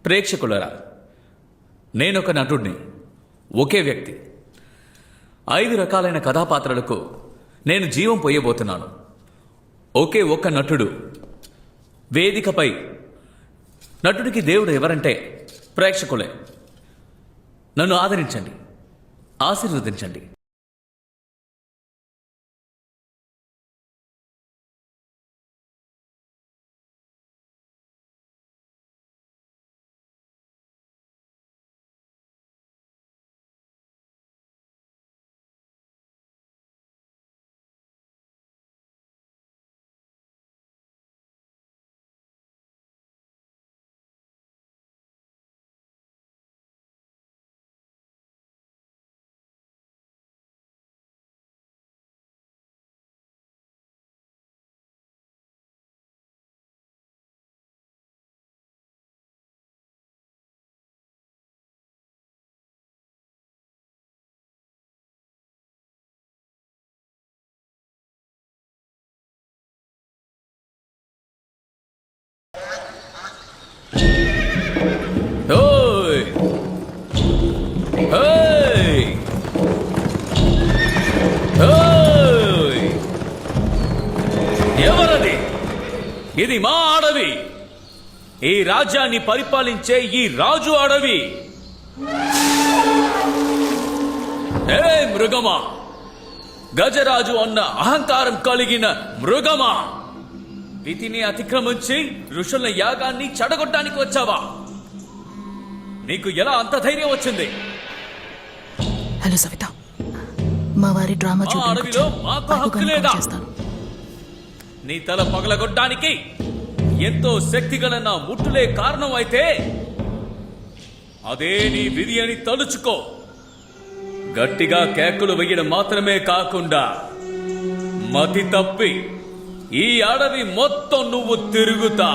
ప్రేక్షకులరా, నేనొక నటుడిని. ఒకే వ్యక్తి 5 రకాలైన కథాపాత్రలకు నేను జీవం పోయబోతున్నాను. ఒకే ఒక్క నటుడు. వేదికపై నటుడికి దేవుడు ఎవరంటే ప్రేక్షకులే. నన్ను ఆదరించండి, ఆశీర్వదించండి. ఎవరది? ఇది మా అడవి. ఈ రాజ్యాన్ని పరిపాలించే ఈ రాజు అడవి. ఏ మృగమా, గజరాజు అన్న అహంకారం కలిగిన మృగమా, విధిని అతిక్రమించి ఋషుల యాగాన్ని చెడగొట్టడానికి వచ్చావా? నీకు ఎలా అంత ధైర్యం వచ్చింది? హలో సవిత, మా వారి డ్రామా అడవిలో మాకు హక్కు లేదా? నీ తల పగలగొట్టడానికి ఎంతో శక్తిగల నా ముట్టులే కారణం అయితే అదే నీ విధి అని తలుచుకో. గట్టిగా కేకులు వేయడం మాత్రమే కాకుండా మతి తప్పి ఈ అడవి మొత్తం నువ్వు తిరుగుతా.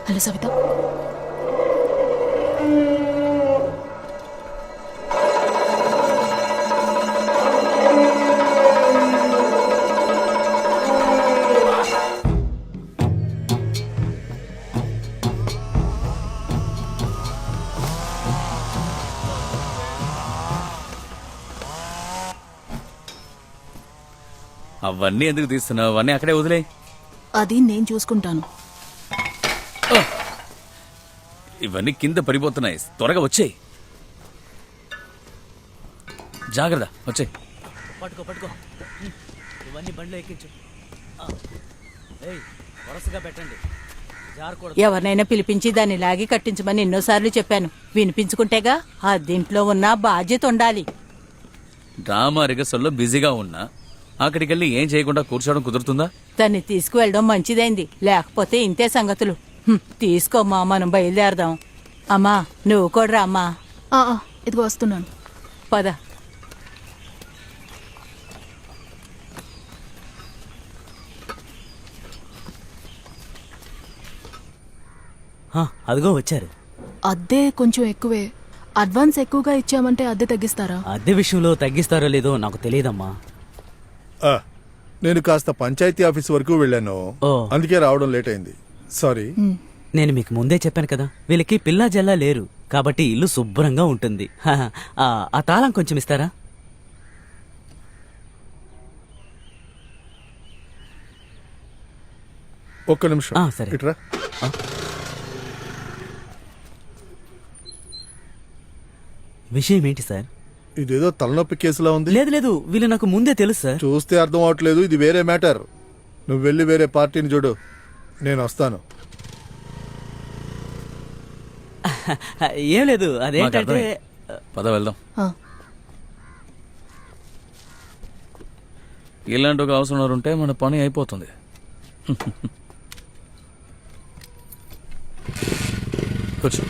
హలో సవిత, అవన్నీ ఎందుకు తీస్తున్నావు? అవన్నీ అక్కడే వదిలే. అది నేను చూసుకుంటాను. ఇవన్నీ కింద పడిపోతున్నాయి. త్వరగా వచ్చేయి. జాగ్రత్త, వచ్చేయి. పట్టుకో పట్టుకో, ఇవన్నీ బండ్లో ఎక్కించు. వరుసగా పెట్టండి. ఎవరినైనా పిలిపించి దాన్ని లాగి కట్టించమని ఎన్నోసార్లు చెప్పాను. వినిపించుకుంటేగా ఆ దీంట్లో ఉన్న బాధ్యత ఉండాలి. డ్రామా రిహర్సల్లో బిజీగా ఉన్నా అక్కడికి వెళ్ళి ఏం చేయకుండా కూర్చోవడం కుదురుతుందా? దాన్ని తీసుకువెళ్ళడం మంచిదైంది, లేకపోతే ఇంతే సంగతులు. తీసుకోమ్మా, మనం బయలుదేరదాం. అమ్మా, నువ్వు కూడా రా అమ్మా. ఇదిగో వస్తున్నాను. పద. అదిగో వచ్చారు. అద్దె కొంచెం ఎక్కువే. అడ్వాన్స్ ఎక్కువగా ఇచ్చామంటే అద్దె తగ్గిస్తారా? అద్దె విషయంలో తగ్గిస్తారో లేదో నాకు తెలియదమ్మా. నేను కాస్త పంచాయతీ ఆఫీస్ వరకు వెళ్ళాను, అందుకే రావడం లేట్ అయింది. సారీ. నేను మీకు ముందే చెప్పాను కదా, వీళ్ళకి పిల్లా జల్లా లేరు కాబట్టి ఇల్లు శుభ్రంగా ఉంటుంది. ఆ తాళం కొంచెం ఇస్తారా? ఒక్క నిమిషం. సరే. ఇట్రా. విషయం ఏంటి సార్? ఇదేదో తలనొప్పి కేసులా ఉంది. లేదు లేదు, వీళ్ళు నాకు ముందే తెలుసు సార్. చూస్తే అర్థం అవట్లేదు, ఇది వేరే మ్యాటర్. నువ్వు వెళ్ళి వేరే పార్టీని చూడు, నేను వస్తాను. ఏం లేదు, అదేంటంటే పద వెళ్దాం. ఇలాంటి ఒక అవసరం ఉంటే మన పని అయిపోతుంది. కూర్చో.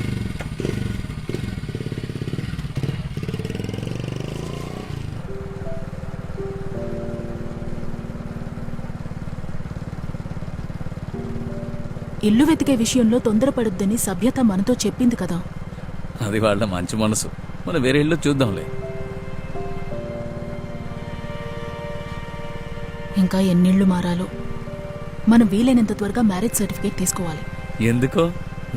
ఇల్లు వెతికే విషయంలో తొందరపడొద్దని సభ్యత మనతో చెప్పింది కదా. అది వాళ్ళ మంచి మనసు. మనం వేరే ఇల్లు చూద్దాంలే. ఇంకా ఎన్నిళ్ళు మారాలో. మనం వీలైనంత త్వరగా మ్యారేజ్ సర్టిఫికేట్ తీసుకోవాలి. ఎందుకో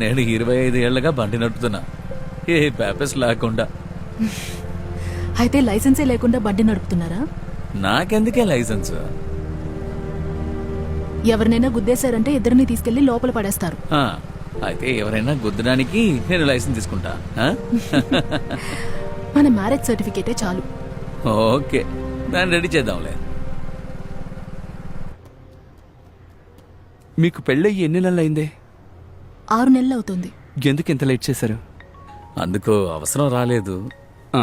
నేను 25 ఏళ్లుగా బండి నడుపుతున్నా, ఏ పేపర్స్ లేకుండా. అయితే లైసెన్సే లేకుండా బండి నడుపుతున్నారా? నాకెందుకే లైసెన్స్? ఎవరినైనా గుద్దేశారంటే ఇద్దరిని తీసుకెళ్లి లోపల పడేస్తారు. ఆ, అయితే ఎవరైనా గుద్దడానికి నేను లైసెన్స్ తీసుకుంటా. ఆ? మన మ్యారేజ్ సర్టిఫికేటే చాలు. ఓకే, దాన్ని రెడీ చేద్దాంలే. మీకు పెళ్ళయ్యి ఎన్ని నెలలైందే? 6 నెలలు అవుతుంది. ఎందుకు ఇంత లేట్ చేశారు? అందుకు అవసరం రాలేదు. ఆ.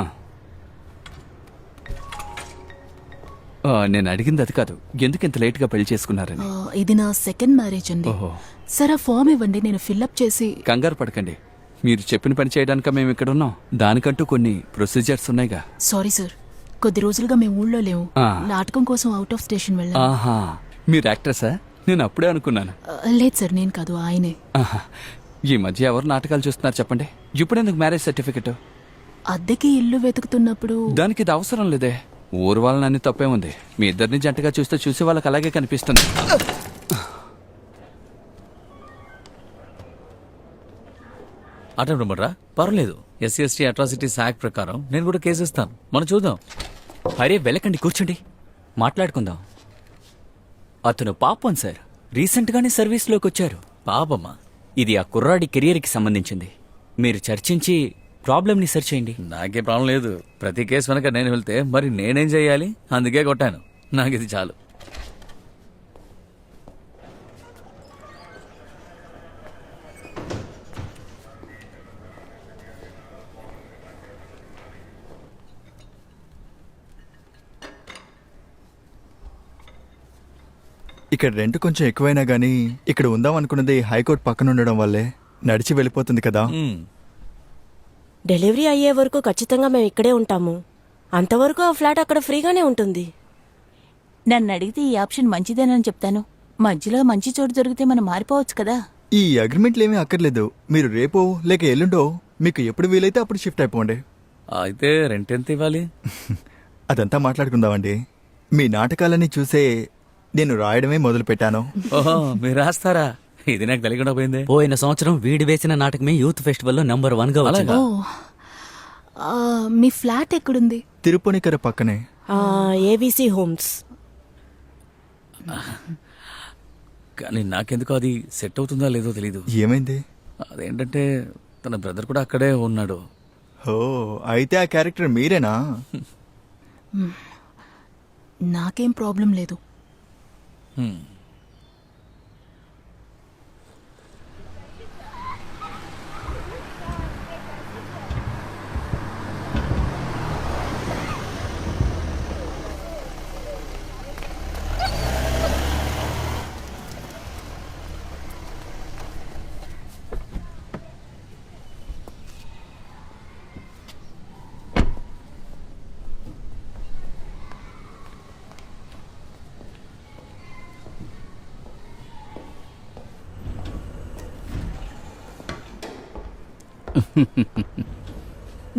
నేను అడిగింది అది కాదు, ఎందుకు ఇంత లేట్గా పెళ్లి చేసుకున్నారని. ఇది నా సెకండ్ మ్యారేజ్ అండి. ఓహో. సరే ఆ ఫామ్ ఇవ్వండి, నేను ఫిల్అప్ చేసి. కంగారు పడకండి, మీరు చెప్పిన పని చేయడానిక మేము ఇక్కడ ఉన్నాం. దానికంటూ కొన్ని ప్రొసీజర్స్ ఉన్నాయిగా. సారీ సార్, కొద్ది రోజులుగా మేము ఊళ్ళో లేవు. ఆ. నాటకం కోసం అవుట్ ఆఫ్ స్టేషన్ వెళ్ళాం. ఆహా, మీరు యాక్ట్రెసా? నేను అప్పుడే అనుకున్నాను. లేదు సార్, నేను కాదు, ఆయనే. ఆహా. ఈ మధ్య ఎవరు నాటకాలు చూస్తున్నారు చెప్పండి. ఇప్పుడు ఎందుకు మ్యారేజ్ సర్టిఫికెట్? అద్దెకి ఇల్లు వెతుకుతున్నప్పుడు. దానికి ఇది అవసరం లేదే. ఊరు వాళ్ళని అన్ని తప్పే ఉంది. మీ ఇద్దరిని జంటగా చూస్తే చూసి వాళ్ళకి అలాగే కనిపిస్తుంది. అటెంప్ట్ పర్లేదు. SC/ST అట్రాసిటీస్ యాక్ట్ ప్రకారం నేను కూడా కేసు ఇస్తాను. మనం చూద్దాం. అరే వెళ్ళకండి, కూర్చోండి, మాట్లాడుకుందాం. అతను పాపం సార్, రీసెంట్గానే సర్వీస్లోకి వచ్చారు. పాపమ్మా. ఇది ఆ కుర్రాడి కెరియర్కి సంబంధించింది. మీరు చర్చించి ప్రాబ్లమ్ని సెర్చ్ చేయండి. నాకే ప్రాబ్లం లేదు. ప్రతి కేసు వెనక నేను వెళ్తే మరి నేనేం చేయాలి? అందుకే కొట్టాను. నాకు ఇది చాలు. ఇక్కడ రెంట్ కొంచెం ఎక్కువైనా గానీ ఇక్కడ ఉందాం అనుకున్నది హైకోర్టు పక్కన ఉండడం వల్లే నడిచి వెళ్ళిపోతుంది కదా. డెలివరీ అయ్యే వరకు ఖచ్చితంగా మేము ఇక్కడే ఉంటాము. అంతవరకు ఆ ఫ్లాట్ అక్కడ ఫ్రీగానే ఉంటుంది. నన్ను అడిగితే ఈ ఆప్షన్ మంచిదేనని చెప్తాను. మధ్యలో మంచి చోటు దొరికితే మనం మారిపోవచ్చు కదా. ఈ అగ్రిమెంట్లు ఏమీ అక్కర్లేదు. మీరు రేపో లేక ఎల్లుండో మీకు ఎప్పుడు వీలైతే అప్పుడు షిఫ్ట్ అయిపోండి. అయితే రెంట్ ఎంత ఇవ్వాలి? అదంతా మాట్లాడుకుందామండి. మీ నాటకాలన్నీ చూసే నేను రాయడమే మొదలు పెట్టాను. ఓహో, మీరు రాస్తారా? ఇది నాకు తెలియకుండా పోయింది. పోయిన సంవత్సరం వీడి వేసిన నాటకమే యూత్ ఫెస్టివల్లో నంబర్ 1గా వచ్చింది. అలాగా? మీ ఫ్లాట్ ఎక్కడుంది? తిరుపతికర పక్కనే. ABC homes. కానీ నాకెందుకు అది సెట్ అవుతుందా లేదో తెలీదు. ఏమైంది? అదేంటంటే తన బ్రదర్ కూడా అక్కడే ఉన్నాడు. ఓ, అయితే ఆ క్యారెక్టర్ మీరేనా? నాకేం ప్రాబ్లం లేదు.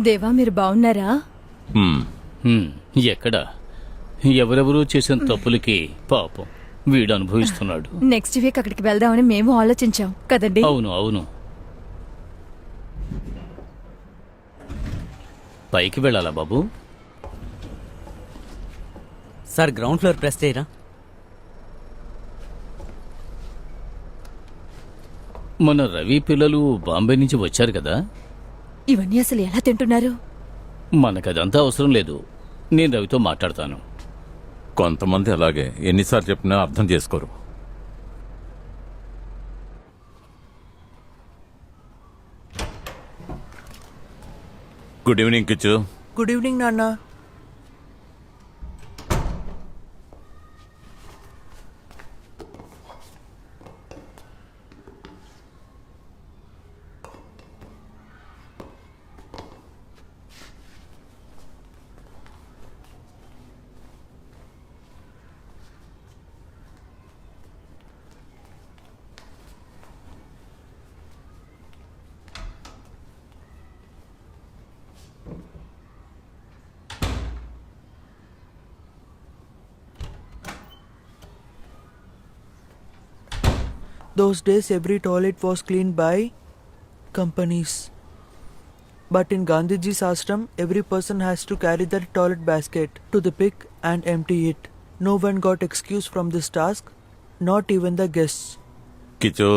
దేవా, మీరు బాగున్నారా? ఎక్కడ ఎవరెవరూ చేసిన తప్పులకి పాపం వీడు అనుభవిస్తున్నాడు. నెక్స్ట్ వీక్ అక్కడికి వెళ్దామని మేము ఆలోచించాం కదండి. అవును అవును, పైకి వెళ్ళాలా బాబు? సార్ గ్రౌండ్ ఫ్లోర్ ప్రెస్ చేయరా? మన రవి పిల్లలు బాంబే నుంచి వచ్చారు కదా. ఇవన్నీ అసలు ఎలా తింటున్నారు? మనకదంతా అవసరం లేదు. నేను రవితో మాట్లాడతాను. కొంతమంది అలాగే ఎన్నిసార్లు చెప్పినా అర్థం చేసుకోరు. Good evening Kichu. Good evening నాన్న. Those days every toilet was cleaned by companies. But in Gandhiji's ashram, every person has to carry their toilet basket to the pig and empty it. No one got excuse from this task, not even the guests. Kichu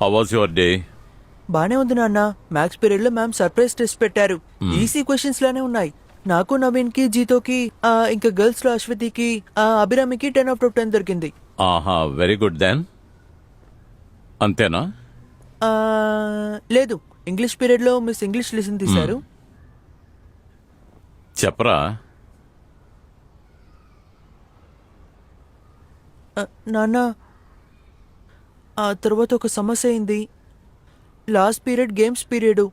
how was your day? బానే ఉంది నాన్న. Maths period లో ma'am surprise test పెట్టారు. Easy questions లానే ఉన్నాయి. నాకు నవీన్ కి జీతోకి ఇంకా గర్ల్స్ లో అశ్వతికి అభిరామికి 10 out of 10 దొరికింది. ఆహా, వెరీ గుడ్ దెన్. అంతేనా? లేదు, ఇంగ్లీష్ పీరియడ్ లో మిస్ ఇంగ్లీష్ లెసన్ తీశారు. చెప్పరా. నాన్న, ఆ తర్వాత ఒక సమస్య అయింది. Last period games period.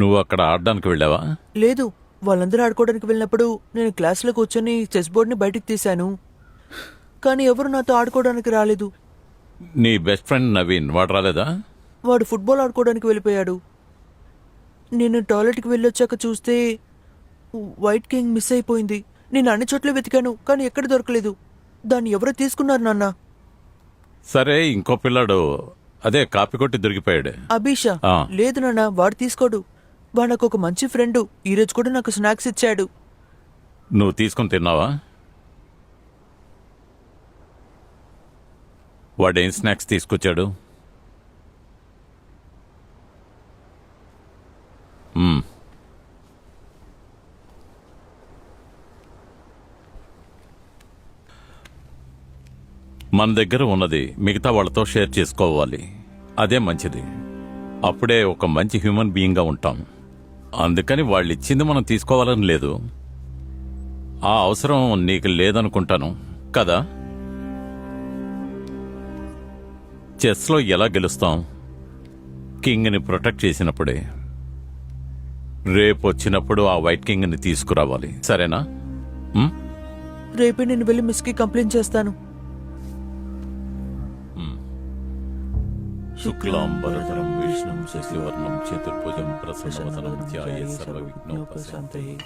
నువ్వు అక్కడ ఆడడానికి వెళ్ళావా? లేదు, వాళ్ళందరూ ఆడుకోవడానికి వెళ్ళినప్పుడు నేను క్లాస్లో కూర్చొని చెస్ బోర్డ్ని బయటికి తీశాను. కానీ ఎవరు నాతో ఆడుకోవడానికి రాలేదు. నీ బెస్ట్ ఫ్రెండ్ నవీన్ వాడు రాలేదా? వాడు ఫుట్బాల్ ఆడుకోవడానికి వెళ్ళిపోయాడు. నేను టాయిలెట్కి వెళ్ళొచ్చాక చూస్తే వైట్ కింగ్ మిస్ అయిపోయింది. నేను అన్ని చోట్ల వెతికాను, కానీ ఎక్కడ దొరకలేదు. దాన్ని ఎవరో తీసుకున్నారు నాన్న. సరే, ఇంకో పిల్లాడు అదే కాపీ కొట్టి దొరికిపోయాడు. అభిషా? ఆ. లేదు నాన్న, వాడు తీసుకోడు. వాడు నాకు ఒక మంచి ఫ్రెండ్. ఈరోజు కూడా నాకు స్నాక్స్ ఇచ్చాడు. నువ్వు తీసుకొని తిన్నావా? వాడేం స్నాక్స్ తీసుకొచ్చాడు? మ్మ్. మన దగ్గర ఉన్నది మిగతా వాళ్ళతో షేర్ చేసుకోవాలి. అదే మంచిది. అప్పుడే ఒక మంచి హ్యూమన్ బీయింగ్గా ఉంటాం. అందుకని వాళ్ళు ఇచ్చింది మనం తీసుకోవాలని లేదు. ఆ అవసరం నీకు లేదనుకుంటాను కదా. చెస్లో ఎలా గెలుస్తాం? కింగ్ని ప్రొటెక్ట్ చేసినప్పుడే. రేపు వచ్చినప్పుడు ఆ వైట్ కింగ్ని తీసుకురావాలి, సరేనా? రేపే నేను వెళ్ళి మిస్కి కంప్లైంట్ చేస్తాను. శుక్లాంబరధరం విష్ణుం శశివర్ణం చతుర్భుజం ప్రసన్నవదనం ధ్యాయేత్ సర్వవిఘ్నోపశాంతయే.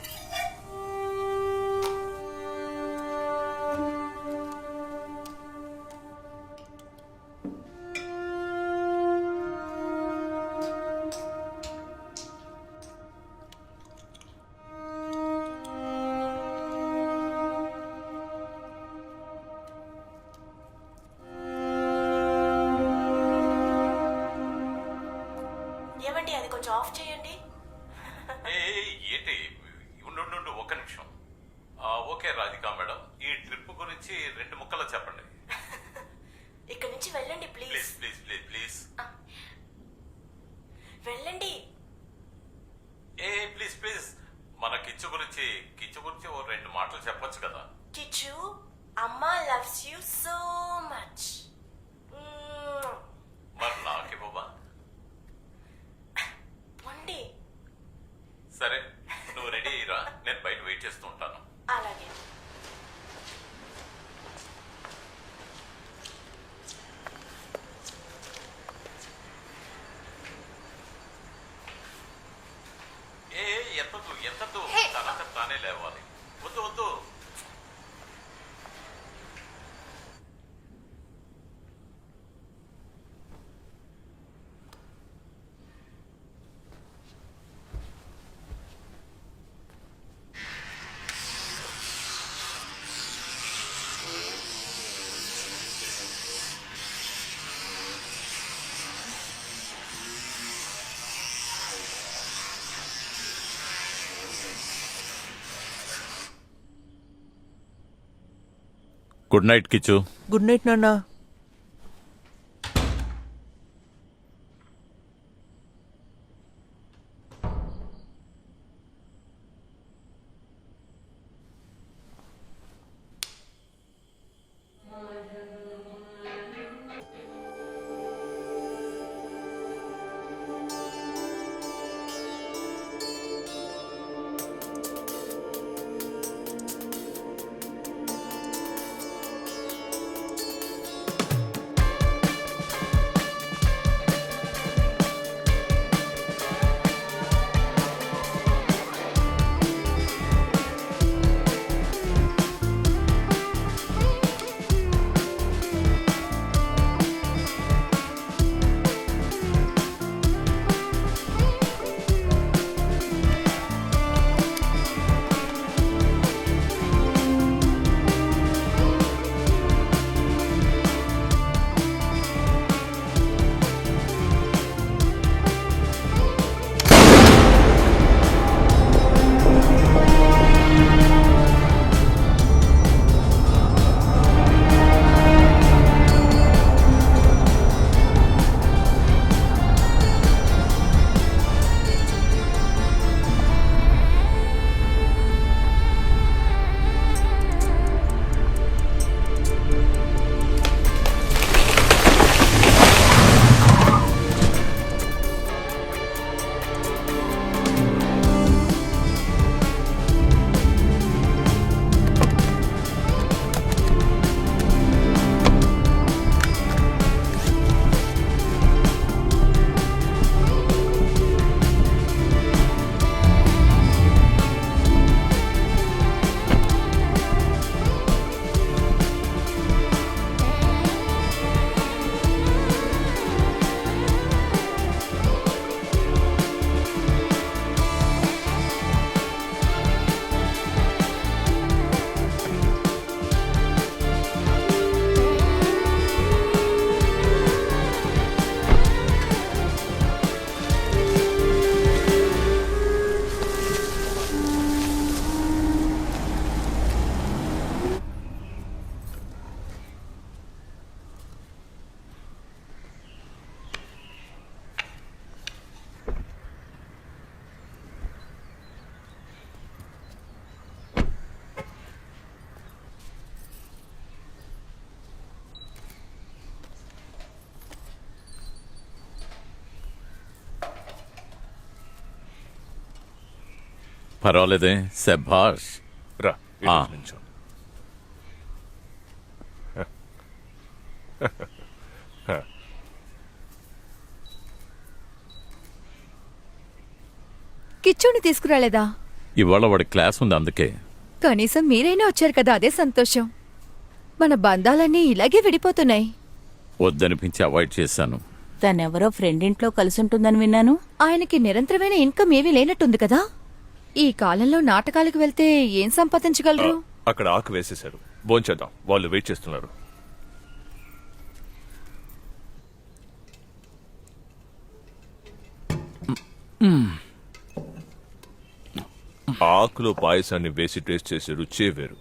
ఏమండి, అది కొంచెం ఆఫ్ చేయండి. ఏంటి? ఉండు ఒక్క నిమిషం. ఓకే రాధికా మేడం, ఈ ట్రిప్ గురించి 2 ముక్కలు చెప్పండి. ఇక్కడి నుంచి వెళ్ళండి please. Please please please please వెళ్ళండి. Please please. మన కిచ్చు గురించి ఓ 2 మాటలు చెప్పొచ్చు కదా. కిచ్చు, అమ్మా లవ్స్ యూ సో మచ్. మరి నాకివ్వవా? ఉండి. సరే, నువ్వు రెడీ అయ్యిరా, నేను బయట వెయిట్ చేస్తూ ఉంటాను. అలాగే. ఎత్తదు తనంత తానే లేవాలి. వద్దు. Good night Kichu. Good night నాన్న. పర్వాలేదే శభాష్ రా ఆ. నించో. కిచ్చుని తీసుకురాలేదా? ఇవాళ వాడి క్లాస్ ఉంది అందుకే. కనీసం మీరైనా వచ్చారు కదా, అదే సంతోషం. మన బంధాలన్నీ ఇలాగే విడిపోతున్నాయి. వద్దనిపించి అవాయిడ్ చేశాను. తనెవరో ఫ్రెండ్ ఇంట్లో కలిసి ఉంటుందని విన్నాను. ఆయనకి నిరంతరమైన ఇన్కమ్ ఏమీ లేనట్టుంది కదా. ఈ కాలంలో నాటకాలకు వెళ్తే ఏం సంపాదించగలరు? అక్కడ ఆకు వేసేశారు. భోంచేద్దాం, వాళ్ళు వెయిట్ చేస్తున్నారు. ఆకులో పాయసాన్ని వేసి టేస్ట్ చేసే రుచే వేరు.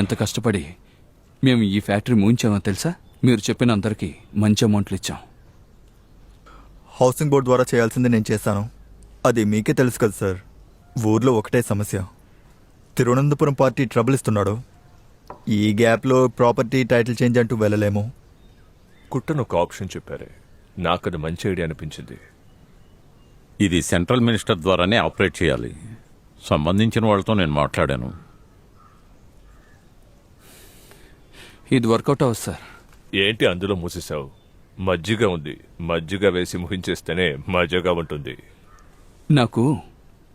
ఎంత కష్టపడి మేము ఈ ఫ్యాక్టరీ మూయించామో తెలుసా? మీరు చెప్పిన అందరికీ మంచి అమౌంట్లు ఇచ్చాం. హౌసింగ్ బోర్డ్ ద్వారా చేయాల్సింది నేను చేశాను. అది మీకే తెలుసు కదా సార్. ఊర్లో ఒకటే సమస్య, తిరువనంతపురం పార్టీ ట్రబుల్ ఇస్తున్నాడు. ఈ గ్యాప్లో ప్రాపర్టీ టైటిల్ చేంజ్ అంటూ వెళ్ళలేము. కుట్టను ఒక ఆప్షన్ చెప్పారే, నాకది మంచి ఐడియా అనిపించింది. ఇది సెంట్రల్ మినిస్టర్ ద్వారానే ఆపరేట్ చేయాలి. సంబంధించిన వాళ్ళతో నేను మాట్లాడాను. ఇది వర్కౌట్ అవ్వదు సార్. ఏంటి అందులో మూసేశావు? మజ్జిగ ఉంది, మజ్జిగ వేసి ముహించేస్తేనే మజాగా ఉంటుంది. నాకు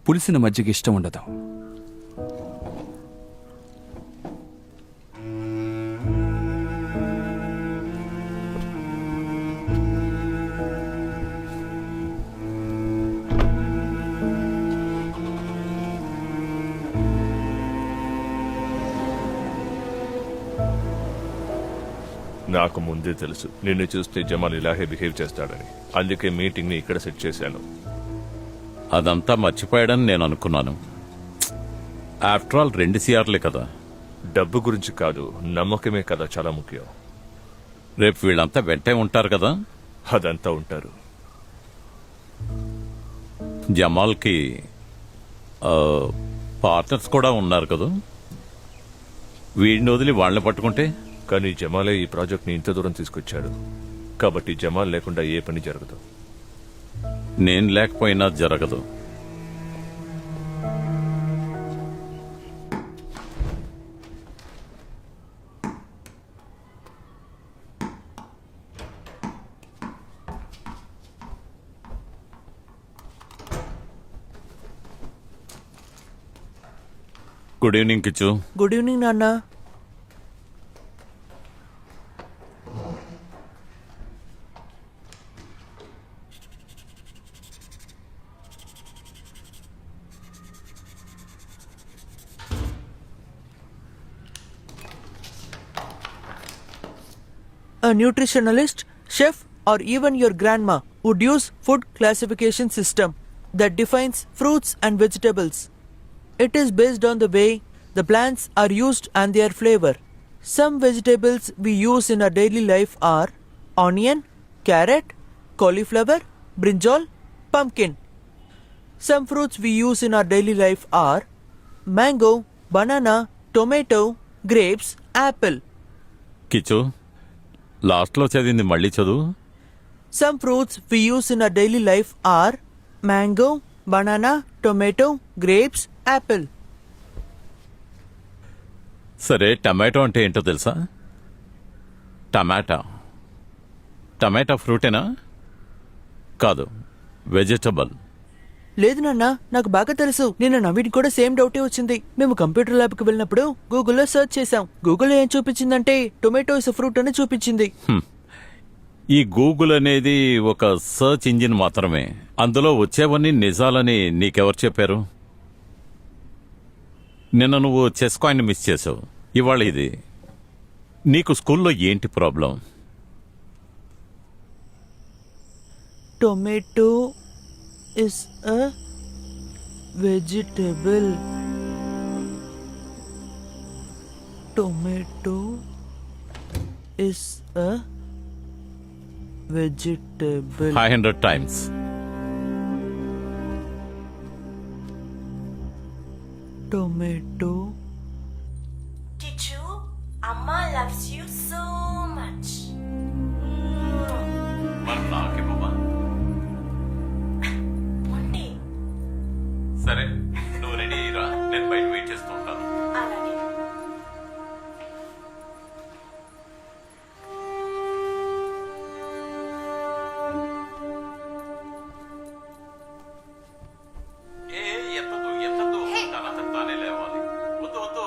పులిసిన మజ్జిగ ఇష్టం ఉండదు. నాకు ముందే తెలుసు నిన్ను చూస్తే జమాల్ ఇలాగే బిహేవ్ చేస్తాడని. అందుకే మీటింగ్ని ఇక్కడ సెట్ చేశాను. అదంతా మర్చిపోయాడని నేను అనుకున్నాను. ఆఫ్టర్ ఆల్ 2 CRలే కదా. డబ్బు గురించి కాదు, నమ్మకమే కదా చాలా ముఖ్యం. రేపు వీళ్ళంతా వెంటే ఉంటారు కదా. అదంతా ఉంటారు. జమాల్కి పార్ట్నర్స్ కూడా ఉన్నారు కదా. వీడిని వదిలి వాళ్ళని పట్టుకుంటే. కానీ జమాలే ఈ ప్రాజెక్ట్ని ఇంత దూరం తీసుకొచ్చాడు. కాబట్టి జమాల్ లేకుండా ఏ పని జరగదు. నేను లేకపోయినా జరగదు. Good evening Kichu. Good evening నాన్న. A nutritionalist, chef, or even your grandma would use food classification system that defines fruits and vegetables. It is based on the way the plants are used and their flavor. Some vegetables we use in our daily life are onion, carrot, cauliflower, brinjal, pumpkin. Some fruits we use in our daily life are mango, banana, tomato, grapes, apple. Kichu, లాస్ట్లో చదివింది మళ్ళీ చదువు. Some fruits we use in our daily life are mango, banana, tomato, grapes, apple. సరే, tomato అంటే ఏంటో తెలుసా? టమాటా ఫ్రూటేనా? కాదు, vegetable. లేదు నాన్న, నాకు బాగా తెలుసు. నిన్న నవీన్ కూడా సేమ్ డౌటే వచ్చింది. మేము కంప్యూటర్ ల్యాబ్కి వెళ్ళినప్పుడు గూగుల్లో సెర్చ్ చేసాం. గూగుల్లో ఏం చూపించిందంటే టొమాటో ఇస్ ఫ్రూట్ అని చూపించింది. ఈ గూగుల్ అనేది ఒక సర్చ్ ఇంజిన్ మాత్రమే. అందులో వచ్చేవన్నీ నిజాలని నీకెవరు చెప్పారు? నిన్న నువ్వు చెస్ కాయిన్ మిస్ చేసావు, ఇవాళ ఇది. నీకు స్కూల్లో ఏంటి problem? Tomato is a vegetable. Tomato is a vegetable. 500 times. Tomato. Kichu, Amma loves you so much. సరే నువ్వు రెడీ అయ్యిరా, నేను బయట వెయిట్ చేస్తూ ఉంటాను. ఎత్తదు తనంతట తానే లేవాలి. వద్దు వద్దు.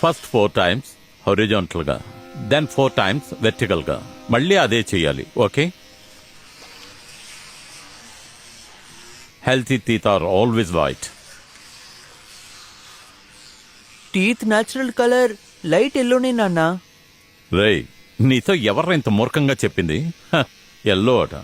ఫస్ట్ 4 times horizontal గా, దెన్ 4 times vertical గా, మళ్ళీ అదే చేయాలి. Okay? Healthy teeth are always white. Teeth natural colour light ఎల్లోనే నాన్న. రేయ్, నీతో ఎవర్రా ఇంత మూర్ఖంగా చెప్పింది? ఎల్లో అట.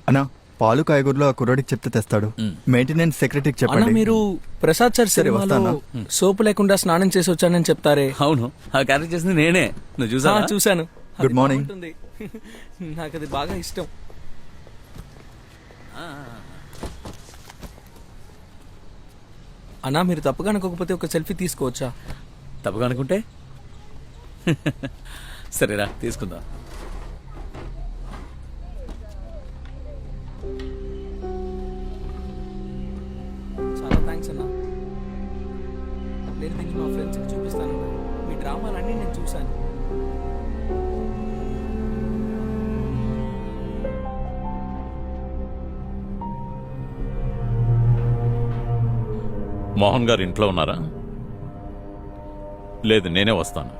అన్నా, పాలు కాయగూరలో ఆ కుర్రాడికి చెప్తే తెస్తాడు. మెయింటెనెన్స్ సెక్రటరీకి చెప్పండి. మీరు ప్రసాద్ సార్ సరే, వస్తానా? సోపు లేకుండా స్నానం చేసి వచ్చానని చెప్తారే. అవును, ఆ క్యారెక్టర్ చేసింది నేనే. నువ్వు చూసా? చూశాను. Good morning. నాకు అది బాగా ఇష్టం. అన్నా, మీరు తప్పుగా అనుకోకపోతే ఒక సెల్ఫీ తీసుకోవచ్చా? తప్పుగా అనుకుంటే సరేరా, తీసుకుందాం. చాలా థ్యాంక్స్ అన్నా. నేను దీన్ని మా ఫ్రెండ్స్కి చూపిస్తాను. మీ డ్రామాలన్నీ నేను చూశాను. మోహన్ గారు ఇంట్లో ఉన్నారా? లేదు, నేనే వస్తాను.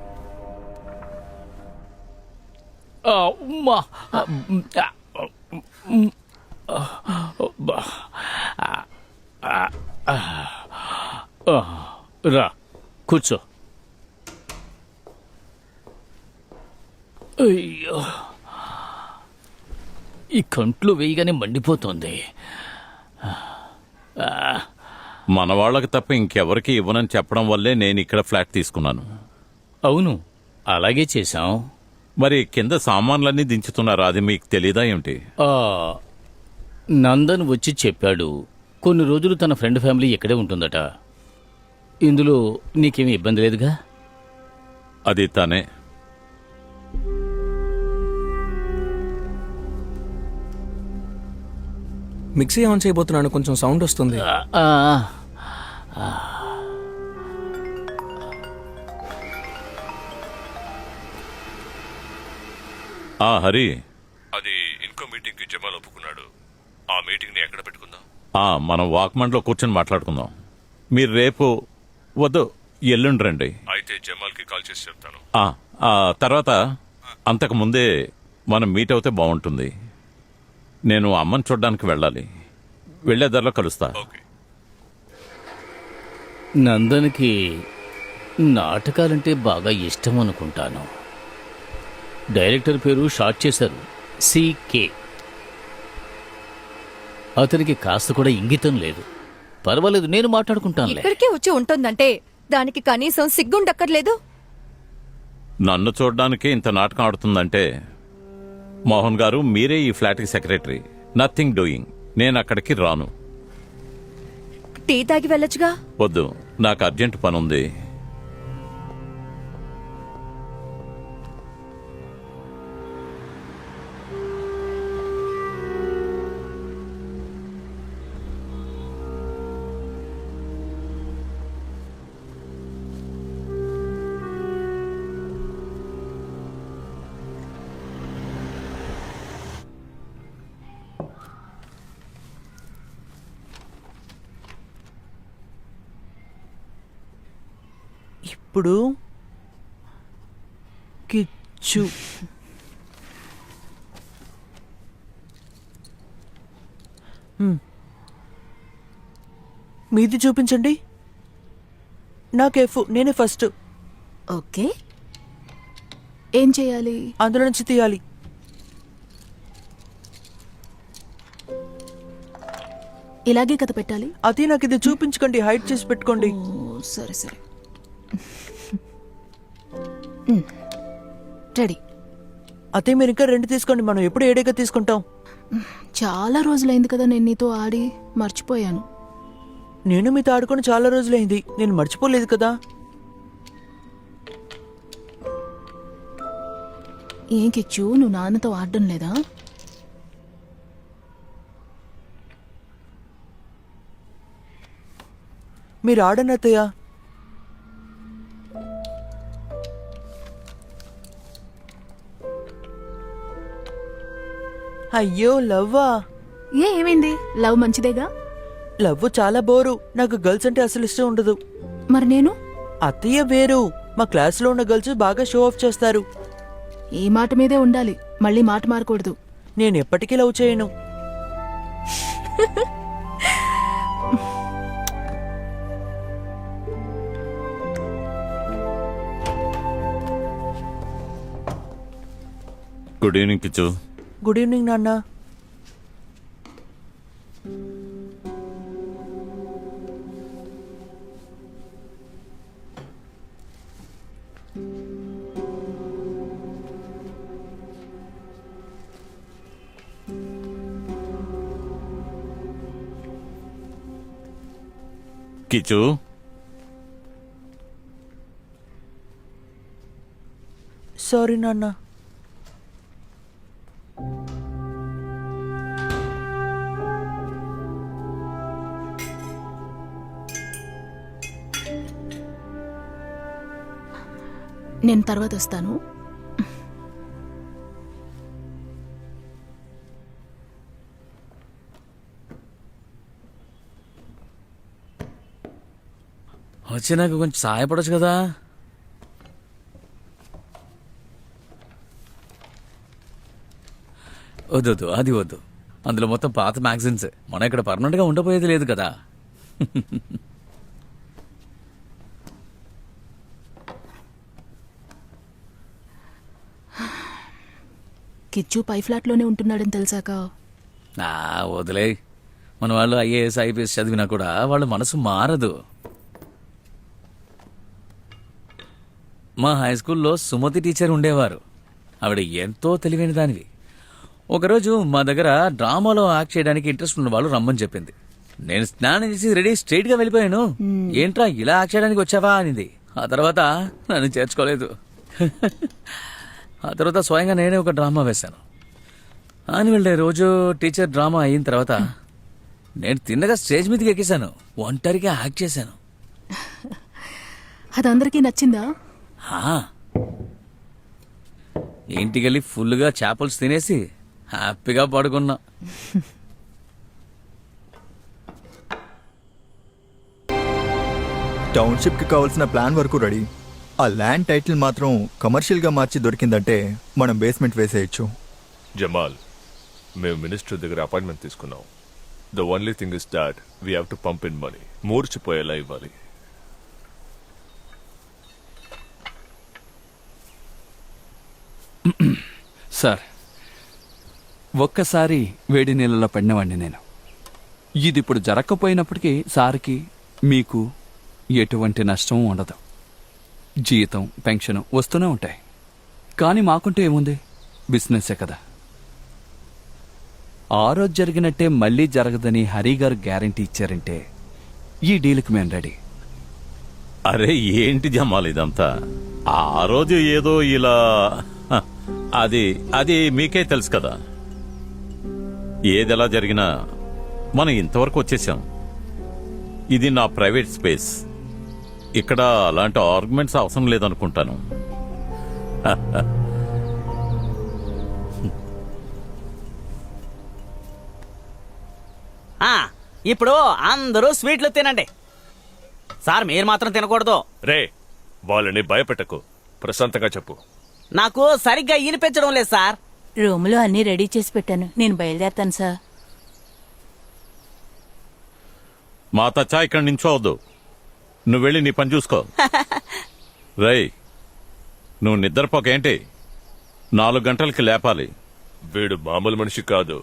రా కూర్చో. అయ్యో, ఈ కంట్లో వేయగానే మండిపోతుంది. మన వాళ్ళకి తప్ప ఇంకెవరికి ఇవ్వనని చెప్పడం వల్లే నేను ఇక్కడ ఫ్లాట్ తీసుకున్నాను. అవును, అలాగే చేశాం. మరి కింద సామాన్లన్నీ దించుతున్నారా? అది మీకు తెలీదా ఏమిటి? నందన్ వచ్చి చెప్పాడు, కొన్ని రోజులు తన ఫ్రెండ్ ఫ్యామిలీ ఇక్కడే ఉంటుందట. ఇందులో నీకేమీ ఇబ్బంది లేదుగా? అది తనే. మిక్సీ ఆన్ చేయబోతున్నాను, కొంచెం సౌండ్ వస్తుంది. హరి, అది ఇన్కో మీటింగ్ కి జమాల్ ఒప్పుకున్నాడు. ఆ మీటింగ్ ని ఎక్కడ పెట్టుకుందాం? మనం వాక్మండ్లో కూర్చొని మాట్లాడుకుందాం. మీరు రేపు వద్దు, ఎల్లుండి రండి. అయితే జమాల్ కి కాల్ చేసి చెప్తాను. తర్వాత అంతకు ముందే మనం మీట్ అవుతే బాగుంటుంది. నేను అమ్మని చూడడానికి వెళ్ళాలి. వెళ్లే దారిలో కలుస్తా. నందన్కి నాటకాలంటే బాగా ఇష్టం అనుకుంటాను. డైరెక్టర్ పేరు షార్ట్ చేశారు, సికే. అతనికి కాస్త కూడా ఇంగితం లేదు. పర్వాలేదు, నేను మాట్లాడుకుంటానులే. ఇక్కడికే వచ్చి ఉంటుందంటే దానికి కనీసం సిగ్గుండక్కర్లేదు. నన్ను చూడడానికి ఇంత నాటకం ఆడుతుందంటే మోహన్ గారు మీరే ఈ ఫ్లాట్కి సెక్రటరీ. Nothing doing. నేను అక్కడికి రాను. టీ తాగి వెళ్ళొచ్చుగా. వద్దు, నాకు అర్జెంట్ పనుంది. ఇప్పుడు కిచ్చు. మీది చూపించండి. నాకు ఎఫ్, నేనే ఫస్ట్. ఓకే, ఏం చేయాలి? అందులో నుంచి తీయాలి. ఇలాగే కథ పెట్టాలి. అది నాకు ఇది చూపించకండి, హైడ్ చేసి పెట్టుకోండి. ఓ, సరే సరే. రెడీ. అతే మీరు ఇంకా 2 తీసుకోండి, మనం ఎప్పుడు ఏడేగా తీసుకుంటాం. చాలా రోజులైంది కదా నేను నీతో ఆడి, మర్చిపోయాను. నేను మీతో ఆడుకొని చాలా రోజులైంది, నేను మర్చిపోలేదు కదా. ఏం కిచ్చు, నువ్వు నాన్నతో ఆడడం లేదా? మీరు ఆడను అత్తయ్య. అయ్యో లవ్వా? ఏమైంది? లవ్ మంచిదేగా. లవ్ చాలా బోరు, నాకు గర్ల్స్ అంటే అసలు ఇష్టం ఉండదు. మరి నేను? అత్తయ్య వేరు, మా క్లాస్లో ఉన్న గర్ల్స్ బాగా షో ఆఫ్ చేస్తారు. ఈ మాట మీదే ఉండాలి, మళ్ళీ మాట మారకూడదు. నేను ఎప్పటికీ లవ్ చేయను. Good evening Kichu. Good evening నాన్న. కిచ్చు, సారీ నాన్న. నేను తర్వాత వస్తాను. వచ్చి నాకు కొంచెం సహాయపడచ్చు కదా. వద్దు, అది వద్దు. అందులో మొత్తం పాత మ్యాగజైన్స్. మనం ఇక్కడ పర్మనెంట్ గా ఉండపోయేది లేదు కదా. కిచ్చు పై ఫ్లాట్ లోనే ఉంటున్నాడని తెలిసాక వదిలే. మన వాళ్ళు ఐఏఎస్ ఐపీఎస్ చదివినా కూడా వాళ్ళ మనసు మారదు. మా హై స్కూల్లో సుమతి టీచర్ ఉండేవారు. ఆవిడ ఎంతో తెలివైన దానివి. ఒకరోజు మా దగ్గర డ్రామాలో యాక్ట్ చేయడానికి ఇంట్రెస్ట్ ఉన్న వాళ్ళు రమ్మని చెప్పింది. నేను స్నానం చేసి రెడీ స్ట్రైట్ గా వెళ్ళిపోయాను. ఏంట్రా ఇలా యాక్ట్ చేయడానికి వచ్చావా అనింది. ఆ తర్వాత నన్ను చేర్చుకోలేదు. ఆ తర్వాత స్వయంగా నేనే ఒక డ్రామా వేశాను. అని వెళ్ళే రోజు టీచర్ డ్రామా అయిన తర్వాత నేను తిన్నగా స్టేజ్ మీదకి ఎక్కేశాను. ఒంటరిగా యాక్ట్ చేశాను. అదందరికీ నచ్చిందా? ఇంటికెళ్ళి ఫుల్గా చేపలు తినేసి హ్యాపీగా పడుకున్నా. టౌన్షిప్కి కావాల్సిన ప్లాన్ వరకు రెడీ. ఆ ల్యాండ్ టైటిల్ మాత్రం కమర్షియల్గా మార్చి దొరికిందంటే మనం బేస్మెంట్ వేసేయచ్చు. జమాల్, మేము మినిస్టర్ దగ్గర అపాయింట్మెంట్ తీసుకున్నాం. The only thing is that we have to pump in money. మూర్చిపోయేలా ఇవ్వాలి. సార్, ఒక్కసారి వేడి నీళ్ళలో పడినవాడిని నేను. ఇది ఇప్పుడు జరగకపోయినప్పటికీ సార్కి మీకు ఎటువంటి నష్టం ఉండదు. జీతం పెన్షన్ వస్తూనే ఉంటాయి. కానీ మాకుంటే ఏముంది, బిజినెస్సే కదా. ఆ రోజు జరిగినట్టే మళ్ళీ జరగదని హరి గారు గ్యారంటీ ఇచ్చారంటే ఈ డీల్కి మేము రెడీ. అరే ఏంటి జమాల్ ఇదంతా? ఆ రోజు ఏదో ఇలా హ, అది అది మీకే తెలుసు కదా. ఏదెలా జరిగినా మనం ఇంతవరకు వచ్చేసాం. ఇది నా ప్రైవేట్ స్పేస్. ఇక్కడ అలాంటి ఆర్గ్యుమెంట్స్ అవసరం లేదనుకుంటాను. ఇప్పుడు అందరూ స్వీట్లు తినండి సార్, మీరు మాత్రం తినకూడదు. రే, వాళ్ళని భయపెట్టకు, ప్రశాంతంగా చెప్పు. నాకు సరిగ్గా ఈనిపించడం లేదు సార్. రూములో అన్నీ రెడీ చేసి పెట్టాను, నేను బయలుదేరతాను సార్. మా తచ్చా ఇక్కడ నించోవద్దు. నువ్వు వెళ్ళి నీ పని చూసుకో. రేయ్, నువ్వు నిద్రపోకేంటి? 4 గంటలకి లేపాలి. వీడు మామూలు మనిషి కాదు.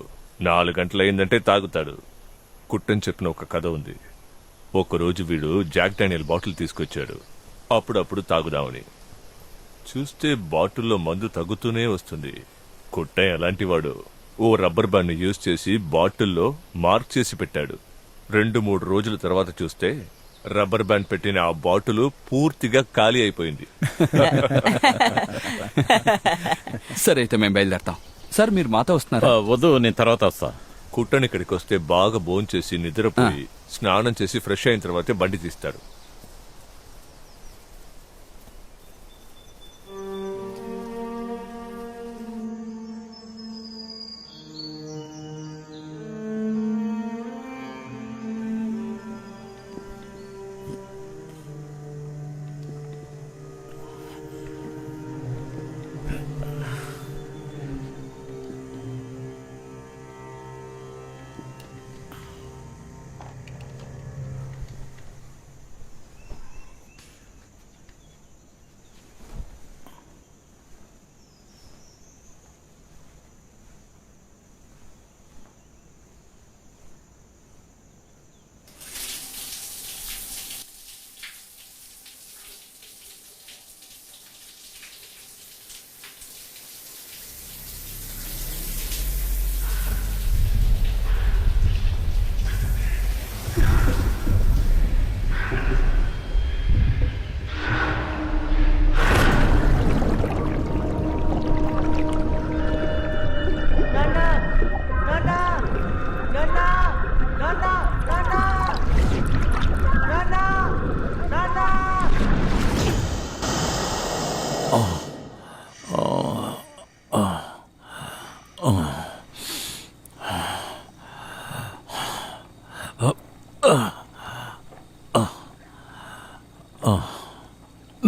4 గంటలయిందంటే తాగుతాడు. కుట్టని చెప్పిన ఒక కథ ఉంది. ఒకరోజు వీడు జాక్ డానియల్ బాటిల్ తీసుకొచ్చాడు. అప్పుడప్పుడు తాగుదామని చూస్తే బాటిల్లో మందు తగ్గుతూనే వస్తుంది. కుట్టయ్య అలాంటివాడు ఓ రబ్బర్ బ్యాండ్ యూజ్ చేసి బాటిల్లో మార్క్ చేసి పెట్టాడు. 2-3 రోజుల తర్వాత చూస్తే రబ్బర్ బ్యాండ్ పెట్టిన ఆ బాటిల్ పూర్తిగా ఖాళీ అయిపోయింది. సరే అయితే మేము బయలుదేరతాం. సార్ మీరు మాతో వస్తున్నారా? వద్దు, నేను తర్వాత వస్తా. కుట్టని ఇక్కడికి వస్తే బాగా భోంచేసి నిద్రపోయి స్నానం చేసి ఫ్రెష్ అయిన తర్వాతే బండి తీస్తాడు.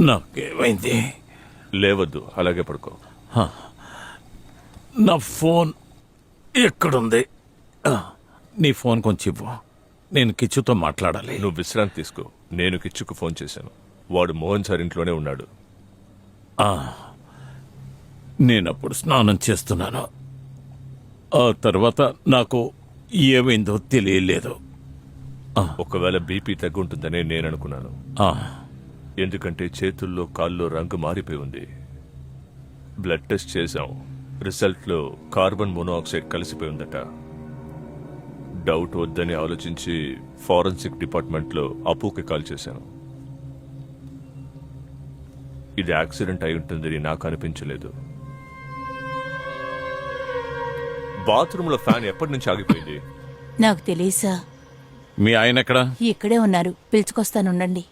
నాకేమైంది? లేవద్దు, అలాగే పడుకో. నా ఫోన్ ఎక్కడుంది? నీ ఫోన్ కొంచెం ఇవ్వు, నేను కిచ్చుతో మాట్లాడాలి. నువ్వు విశ్రాంతి తీసుకో. నేను కిచ్చుకు ఫోన్ చేశాను. వాడు మోహన్ సార్ ఇంట్లోనే ఉన్నాడు. నేనప్పుడు స్నానం చేస్తున్నాను. ఆ తర్వాత నాకు ఏమైందో తెలియలేదు. ఒకవేళ బీపీ తగ్గుంటుందనే నేను అనుకున్నాను. ఎందుకంటే చేతుల్లో కాల్లో రంగు మారిపోయి ఉంది. బ్లడ్ టెస్ట్ చేశాం. రిజల్ట్లో కార్బన్ మోనాక్సైడ్ కలిసిపోయి ఉందట. డౌట్ వద్దని ఆలోచించి ఫారెన్సిక్ డిపార్ట్మెంట్లో అప్పుకి కాల్ చేశాను. ఇది యాక్సిడెంట్ అయి ఉంటుందని నాకు అనిపించలేదు. బాత్రూంలో ఫ్యాన్ ఎప్పటి నుంచి ఆగిపోయింది? నాకు తెలీసా. మీ ఆయన ఎక్కడ? ఇక్కడే ఉన్నారు, పిలుచుకొస్తానుండండి.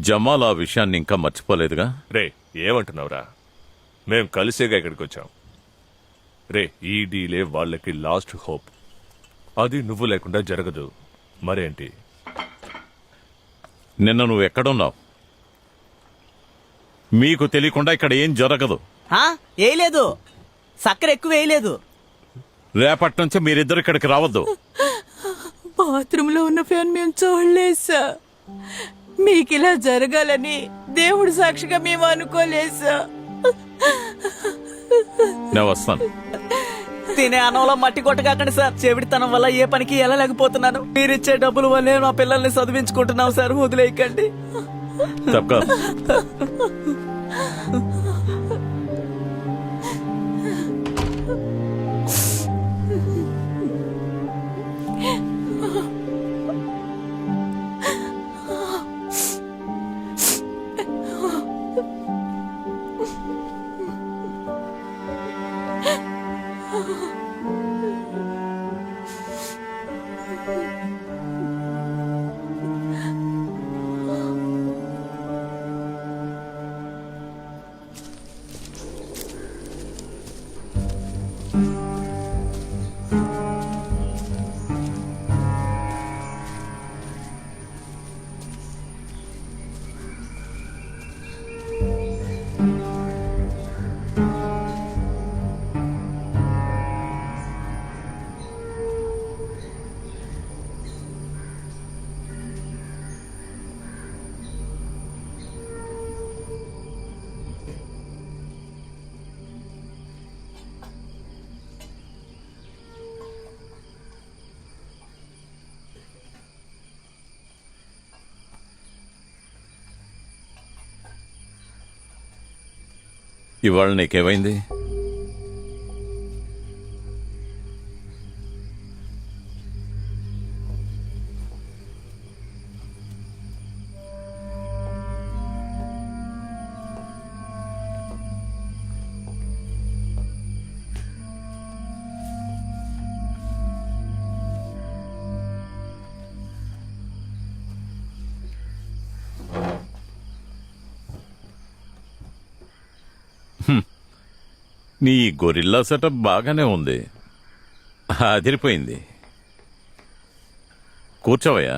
జమాల్ ఆ విషయాన్ని ఇంకా మర్చిపోలేదుగా? రే, ఏమంటున్నావురా? మేం కలిసేగా ఇక్కడికి వచ్చాం. రే, ఈ డీలే వాళ్ళకి లాస్ట్ హోప్. అది నువ్వు లేకుండా జరగదు. మరేంటి? నిన్న నువ్వు ఎక్కడున్నావు? మీకు తెలియకుండా ఇక్కడ ఏం జరగదు. వేయలేదు, చక్కెర ఎక్కువ వేయలేదు. రేపటి నుంచి మీరిద్దరు ఇక్కడికి రావద్దు. బాత్రూంలో ఉన్న ఫ్యాన్ మేము చూడలేసా. మీకు ఇలా జరగాలని దేవుడు సాక్షిగా మేము అనుకోలేసా. నేను వస్తాను. తినే అన్నంలో మట్టి కొట్టగాకండి సార్. చెవిడితనం వల్ల ఏ పనికి వెళ్ళలేకపోతున్నాను. మీరిచ్చే డబ్బుల వల్లే మా పిల్లల్ని చదివించుకుంటున్నాం సార్, వదిలేయకండి. తప్పక ఇవాళ నీకేమైంది? నీ గొరిల్లా సెటప్ బాగానే ఉంది, అదిరిపోయింది. కూర్చోవయ్యా.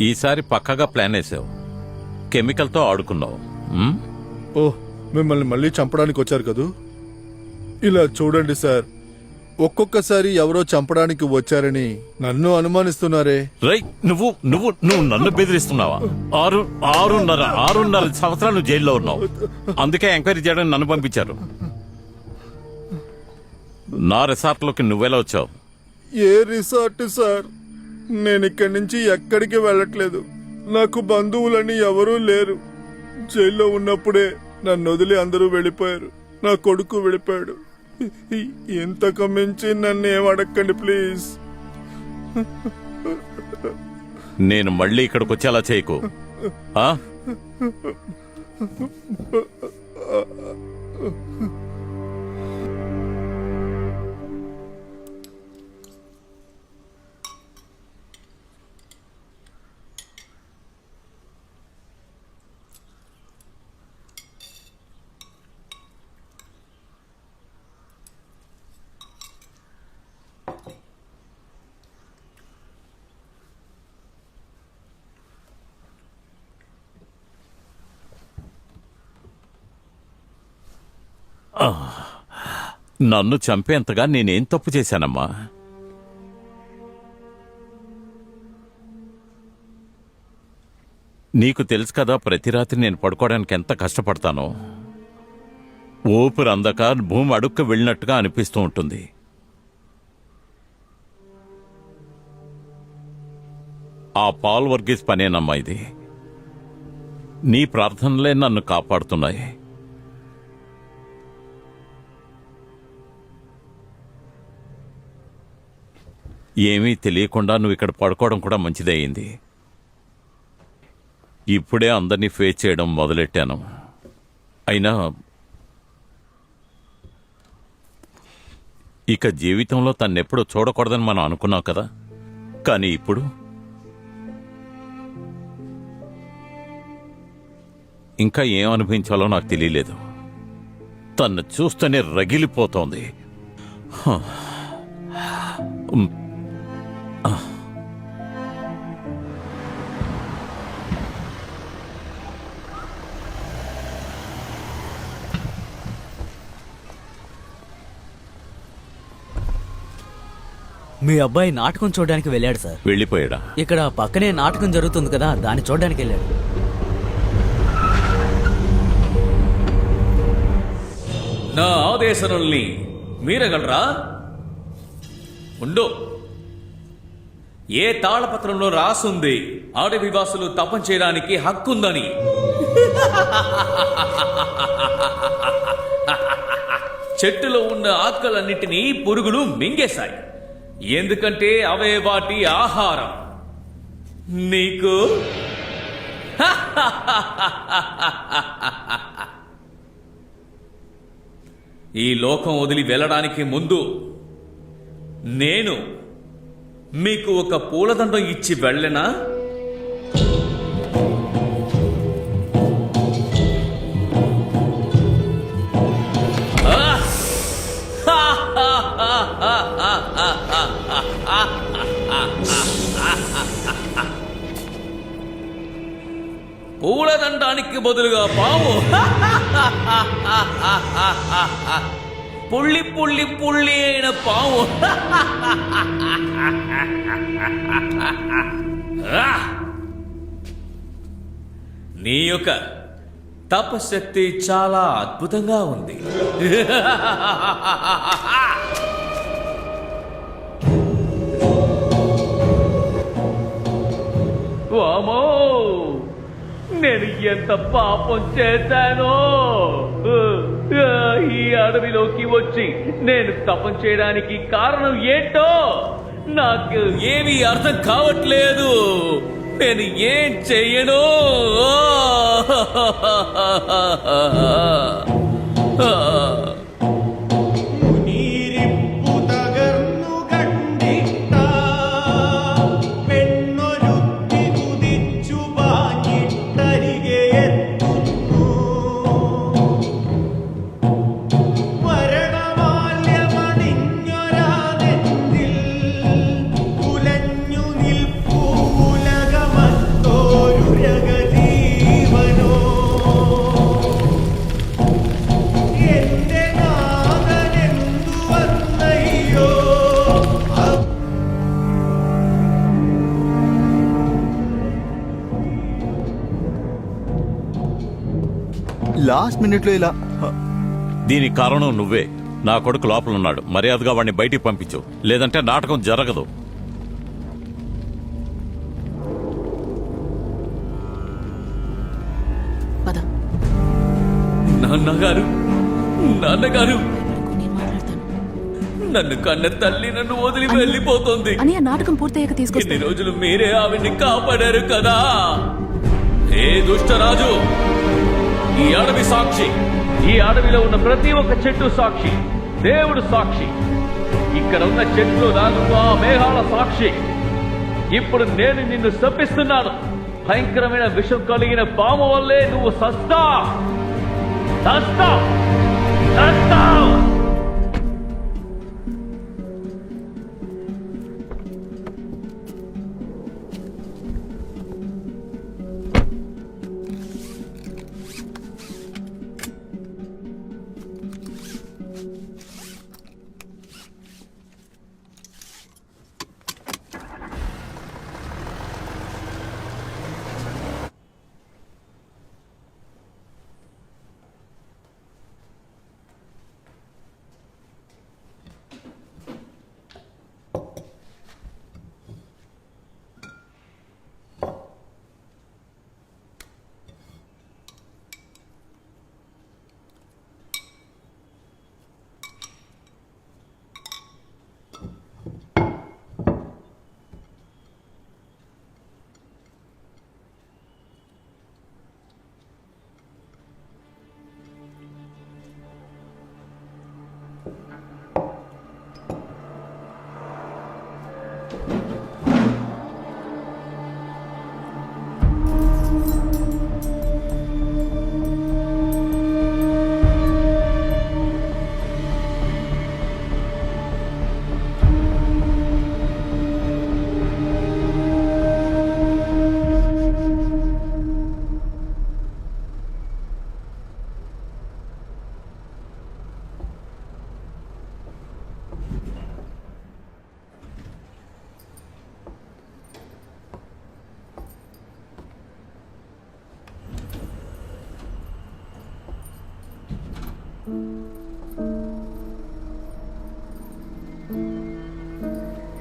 ఈసారి పక్కగా ప్లాన్ వేసావు, కెమికల్తో ఆడుకున్నావు. ఓహ్, మిమ్మల్ని మళ్ళీ చంపడానికి వచ్చారు కదూ. ఇలా చూడండి సార్, ఒక్కొక్కసారి ఎవరో చంపడానికి వచ్చారని నన్ను అనుమానిస్తున్నారే. రై, నువ్వు నువ్వు నువ్వు నన్ను బెదిరిస్తున్నావా? 6.5 సంవత్సరాలు నువ్వు జైల్లో ఉన్నావు. అందుకే ఎంక్వైరీ చేయడానికి నన్ను పంపించారు. నా రిసార్ట్లోకి నువ్వెలా వచ్చావు? ఏ రిసార్ట్ సార్? నేను ఇక్కడి నుంచి ఎక్కడికి వెళ్ళట్లేదు. నాకు బంధువులని ఎవరూ లేరు. జైల్లో ఉన్నప్పుడే నన్ను వదిలి అందరూ వెళ్ళిపోయారు. నా కొడుకు వెళ్ళిపోయాడు. ఇంతకు మించి నన్ను ఏం అడగండి ప్లీజ్. నేను మళ్ళీ ఇక్కడికి వచ్చేలా చేయకు. ఆ? నన్ను చంపేంతగా నేనేం తప్పు చేశానమ్మా? నీకు తెలుసు కదా, ప్రతి రాత్రి నేను పడుకోవడానికి ఎంత కష్టపడతానో. ఊపిరి అందక భూమి అడుక్కు వెళ్ళినట్టుగా అనిపిస్తూ ఉంటుంది. ఆ పాల్ వర్గీస్ పనేనమ్మా ఇది. నీ ప్రార్థనలే నన్ను కాపాడుతున్నాయి. ఏమీ తెలియకుండా నువ్వు ఇక్కడ పడుకోవడం కూడా మంచిదే అయింది. ఇప్పుడే అందరినీ ఫేస్ చేయడం మొదలెట్టాను. అయినా ఇక జీవితంలో తన్నెప్పుడు చూడకూడదని మనం అనుకున్నాం కదా. కానీ ఇప్పుడు ఇంకా ఏం అనుభవించాలో నాకు తెలియలేదు. తన్ను చూస్తేనే రగిలిపోతోంది. మీ అబ్బాయి నాటకం చూడడానికి వెళ్ళాడు సార్. వెళ్ళిపోయాడా? ఇక్కడ పక్కనే నాటకం జరుగుతుంది కదా, దాన్ని చూడడానికి వెళ్ళాడు. నా ఆదేశాలని మీరగలరా? ఉండు. ఏ తాళపత్రంలో రాసుంది అడవి వాసులు తపం చేయడానికి హక్కుందని? చెట్టులో ఉన్న ఆకులన్నిటినీ పురుగులు మింగేశాయి, ఎందుకంటే అవే వాటి ఆహారం. నీకు ఈ లోకం వదిలి వెళ్ళడానికి ముందు నేను మీకు ఒక పూలదండం ఇచ్చి వెళ్ళనా? పూలదండానికి బదులుగా పాము పుల్లి పుల్లి పుల్లి అయిన పాము. నీ యొక్క తపశక్తి చాలా అద్భుతంగా ఉంది. వామో, నేను ఎంత పాపం చేశానో! ఈ అడవిలోకి వచ్చి నేను తపం చేయడానికి కారణం ఏంటో నాకు ఏమీ అర్థం కావట్లేదు. నేను ఏం చెయ్యను? లాస్ట్ మినిట్లో ఇలా దీనికి కారణం నువ్వే. నా కొడుకు లోపల ఉన్నాడు, మర్యాదగా వాడిని బయటికి పంపించు, లేదంటే నాటకం జరగదు. పద. నాన్నగారు, నాన్నగారు, నేను మాట్లాడతాను. నన్ను కన్న తల్లి నన్ను వదిలి వెళ్ళిపోతుంది. అని ఆ నాటకం పూర్తయ్యాక ఇన్ని తీసుకొస్తాను. రోజులు మీరే ఆవిడ్ని కాపాడారు కదా. ఏ దుష్టరాజు, ఈ అడవి సాక్షి, ఈ అడవిలో ఉన్న ప్రతి ఒక్క చెట్టు సాక్షి, దేవుడు సాక్షి, ఇక్కడ ఉన్న చెట్లు రాజు ఆ మేఘాల సాక్షి. ఇప్పుడు నేను నిన్ను శపిస్తున్నాను. భయంకరమైన విషం కలిగిన పాము వల్లే నువ్వు సస్తావ్.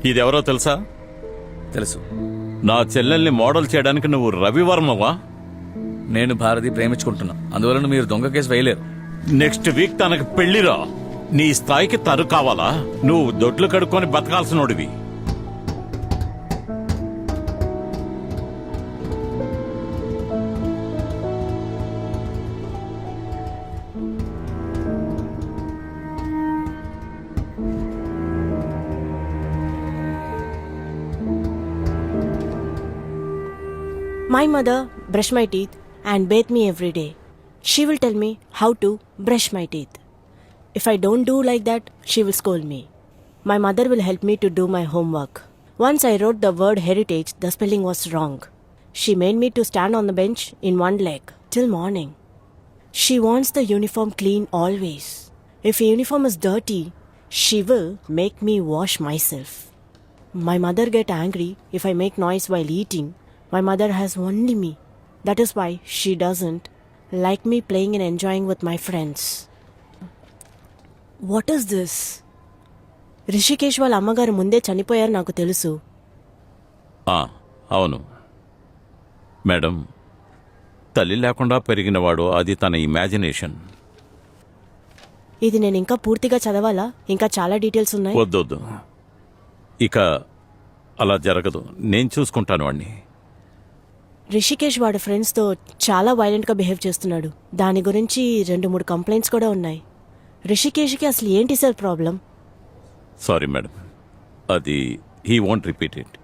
ఇదెవరో తెలుసా? తెలుసు. నా చెల్లెల్ని మోడల్ చేయడానికి నువ్వు రవివర్మవా? నేను భారతి ప్రేమించుకుంటున్నా, అందువలన మీరు దొంగ కేసు వేయలేరు. నెక్స్ట్ వీక్ తనకు పెళ్లిరా. నీ స్థాయికి తను కావాలా? నువ్వు దొడ్లు కడుక్కొని బతకాల్సినోడివి. My mother brush my teeth and bathe me every day. She will tell me how to brush my teeth. If I don't do like that, she will scold me. My mother will help me to do my homework. Once I wrote the word heritage, the spelling was wrong. She made me to stand on the bench in one leg till morning. She wants the uniform clean always. If a uniform is dirty, she will make me wash myself. My mother get angry if I make noise while eating. My mother has only me. That is why she doesn't like me playing and enjoying with my friends. What is this? Rishikesh వాళ్ళ అమ్మగారు ముందే చనిపోయారు నాకు తెలుసు. అవును madam, తల్లి లేకుండా పెరిగినవాడు, అది తన ఇమాజినేషన్. ఇది నేను ఇంకా పూర్తిగా చదవాలా? ఇంకా చాలా డీటెయిల్స్ ఉన్నాయి. వద్దొద్దు, ఇక అలా జరగదు. నేను చూసుకుంటాను వాణ్ణి. రిషికేష్ వాడి ఫ్రెండ్స్తో చాలా వైలెంట్గా బిహేవ్ చేస్తున్నాడు. దాని గురించి 2-3 కంప్లైంట్స్ కూడా ఉన్నాయి. రిషికేష్కి అసలు ఏంటి సార్ ప్రాబ్లం? సారీ మేడం, అది హీ వోంట్ రిపీట్ ఇట్.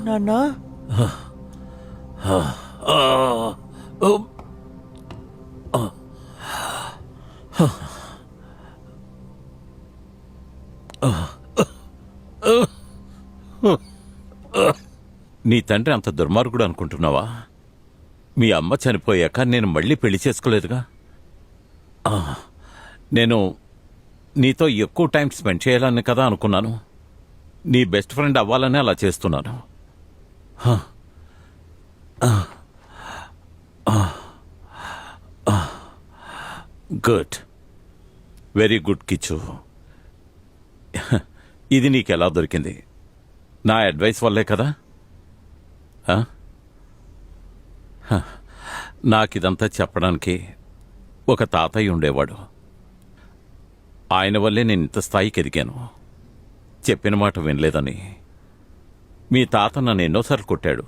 నాన్నా, నీ తండ్రి అంత దుర్మార్గుడు అనుకుంటున్నావా? మీ అమ్మ చనిపోయాక నేను మళ్ళీ పెళ్లి చేసుకోలేదుగా. నేను నీతో ఎక్కువ టైం స్పెండ్ చేయాలని కదా అనుకున్నాను. నీ బెస్ట్ ఫ్రెండ్ అవ్వాలని అలా చేస్తున్నాను. Good, very good Kichu. ఇది నీకెలా దొరికింది? నా అడ్వైస్ వల్లే కదా. నాకిదంతా చెప్పడానికి ఒక తాతయ్య ఉండేవాడు. ఆయన వల్లే నేను ఇంత స్థాయికి ఎదిగాను. చెప్పిన మాట వినలేదని మీ తాత నన్ను ఎన్నోసార్లు కొట్టాడు.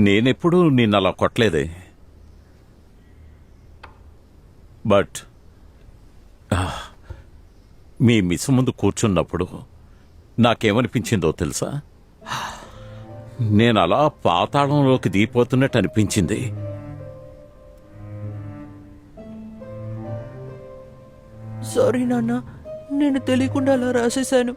నేనెప్పుడూ నిన్నలా కొట్టలేదే. బట్ మీ మిస్ ముందు కూర్చున్నప్పుడు నాకేమనిపించిందో తెలుసా? నేను అలా పాతాళంలోకి దిగిపోతున్నట్టు అనిపించింది. సారీ నాన్న, నేను తెలియకుండా అలా రాసేశాను.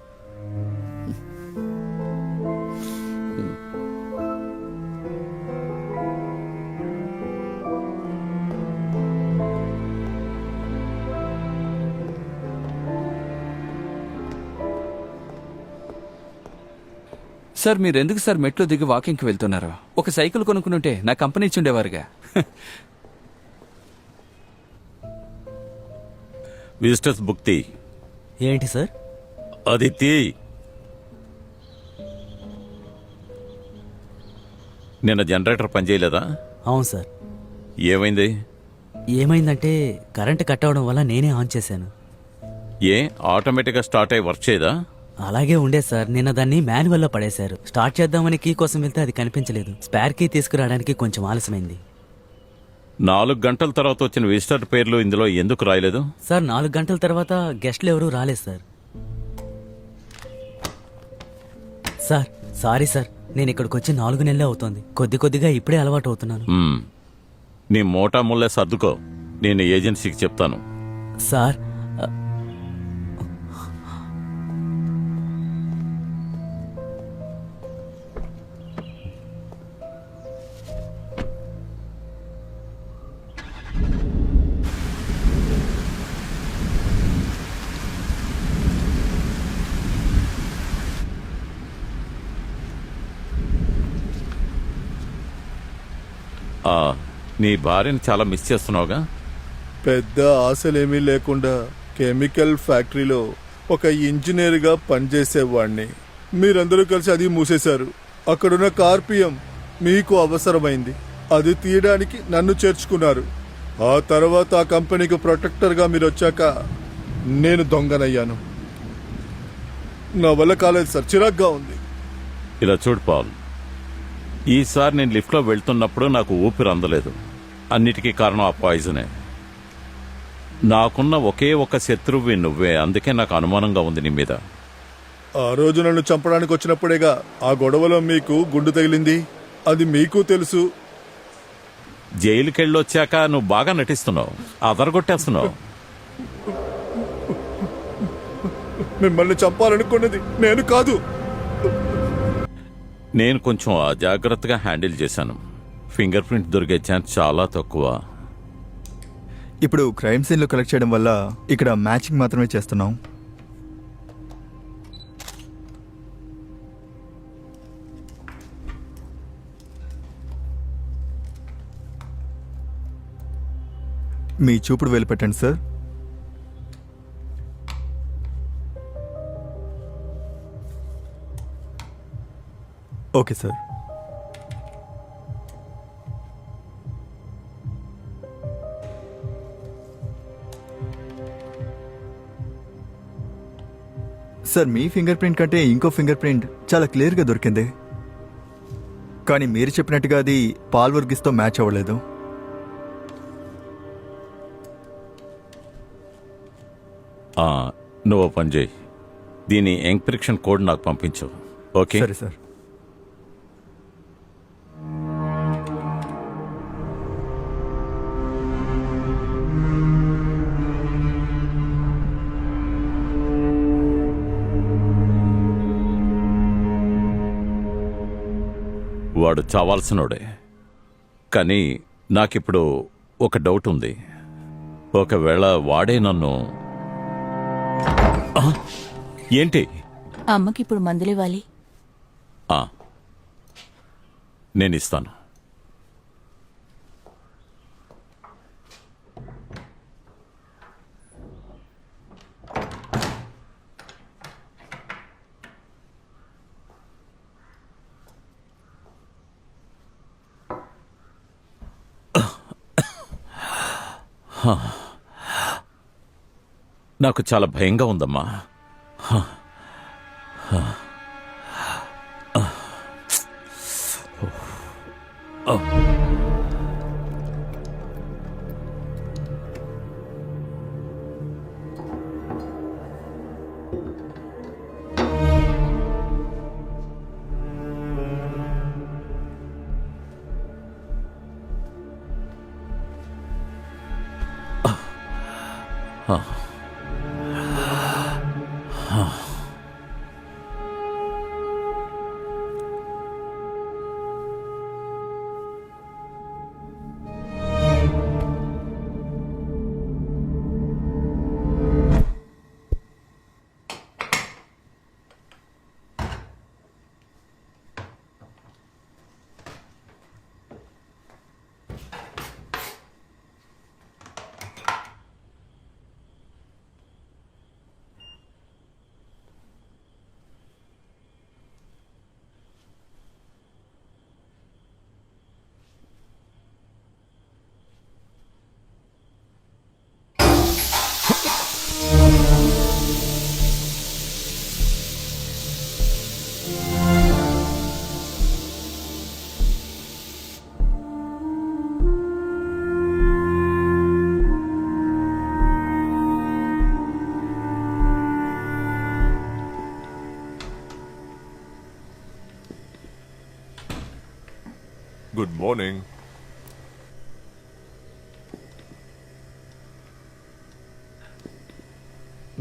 సార్, మీరెందుకు సార్ మెట్లు దిగి వాకింగ్కి వెళ్తున్నారు? ఒక సైకిల్ కొనుక్కునుంటే నా కంపెనీ ఇచ్చి ఉండేవారుగా. విజిటర్స్ బుక్ తీ. ఏంటి సార్? అది తీ. నిన్న జనరేటర్ పనిచేయలేదా? అవును సార్. ఏమైంది? ఏమైందంటే కరెంట్ కట్ అవడం వల్ల నేనే ఆన్ చేశాను. ఏ ఆటోమేటిక్గా స్టార్ట్ అయ్యి వర్క్ చేయదా? అలాగే ఉండే సార్. నిన్న దాన్ని మాన్యువల్లో పడేశారు. స్టార్ట్ చేద్దామని కీ కోసం వెళ్తే అది కనిపించలేదు. స్పేర్ కీ తీసుకురావడానికి కొంచెం ఆలస్యమైంది. 4 గంటల తర్వాత వచ్చిన విజిటర్ పేర్లు ఇందులో ఎందుకు రాయలేదు? సార్ 4 గంటల తర్వాత గెస్ట్లు ఎవరూ రాలేదు సార్. సార్ సారీ సార్, నేను ఇక్కడికి వచ్చి 4 నెలలే అవుతోంది. కొద్ది కొద్దిగా ఇప్పుడే అలవాటు అవుతున్నాను. నీ మోటా ముల్లే సర్దుకో, నేను ఏజెన్సీకి చెప్తాను. సార్ నీ భార్యని చాలా మిస్ చేస్తున్నావుగా? పెద్ద ఆశలేమీ లేకుండా కెమికల్ ఫ్యాక్టరీలో ఒక ఇంజనీర్గా పనిచేసేవాడిని. మీరందరూ కలిసి అది మూసేశారు. అక్కడున్న కార్పియం మీకు అవసరమైంది. అది తీయడానికి నన్ను చేర్చుకున్నారు. ఆ తర్వాత ఆ కంపెనీకి ప్రొటెక్టర్గా మీరు వచ్చాక నేను దొంగనయ్యాను. నా వల్ల కాలేదు సార్, చిరాగ్గా ఉంది. ఇలా చూడు పాల్, ఈసారి నేను లిఫ్ట్లో వెళ్తున్నప్పుడు నాకు ఊపిరి అందలేదు. అన్నిటికీ కారణం ఆ పాయిజనే. నాకున్న ఒకే ఒక శత్రువు నువ్వే, అందుకే నాకు అనుమానంగా ఉంది నీ మీద. ఆ రోజు నన్ను చంపడానికి వచ్చినప్పుడేగా ఆ గొడవలో మీకు గుండు తగిలింది. అది మీకు తెలుసు. జైలుకెళ్ళొచ్చాక నువ్వు బాగా నటిస్తున్నావు, అదరగొట్టేస్తున్నావు. మిమ్మల్ని చంపాలనుకున్నది నేను కాదు. నేను కొంచెం అజాగ్రత్తగా హ్యాండిల్ చేశాను. ఫింగర్ ప్రింట్ దొరికే ఛాన్స్ చాలా తక్కువ. ఇప్పుడు క్రైమ్ సీన్లు కలెక్ట్ చేయడం వల్ల ఇక్కడ మ్యాచింగ్ మాత్రమే చేస్తున్నాం. మీ చూపుడు వేలు పెట్టండి సార్. Okay sir. సార్, మీ ఫింగర్ ప్రింట్ కంటే ఇంకో ఫింగర్ ప్రింట్ చాలా క్లియర్గా దొరికింది. కానీ మీరు చెప్పినట్టుగా అది పాల్ వర్గీస్తో మ్యాచ్ అవ్వలేదు. నువ్వు పని చేయి, దీని ఎంక్రిప్షన్ కోడ్ నాకు పంపించు. ఓకే సరే సార్. వాడు చావాల్సినోడే. కానీ నాకిప్పుడు ఒక డౌట్ ఉంది. ఒకవేళ వాడే నన్ను... ఏంటి? అమ్మకి ఇప్పుడు మందులు ఇవ్వాలి. నేను ఇస్తాను. నాకు చాలా భయంగా ఉందమ్మా. Good morning.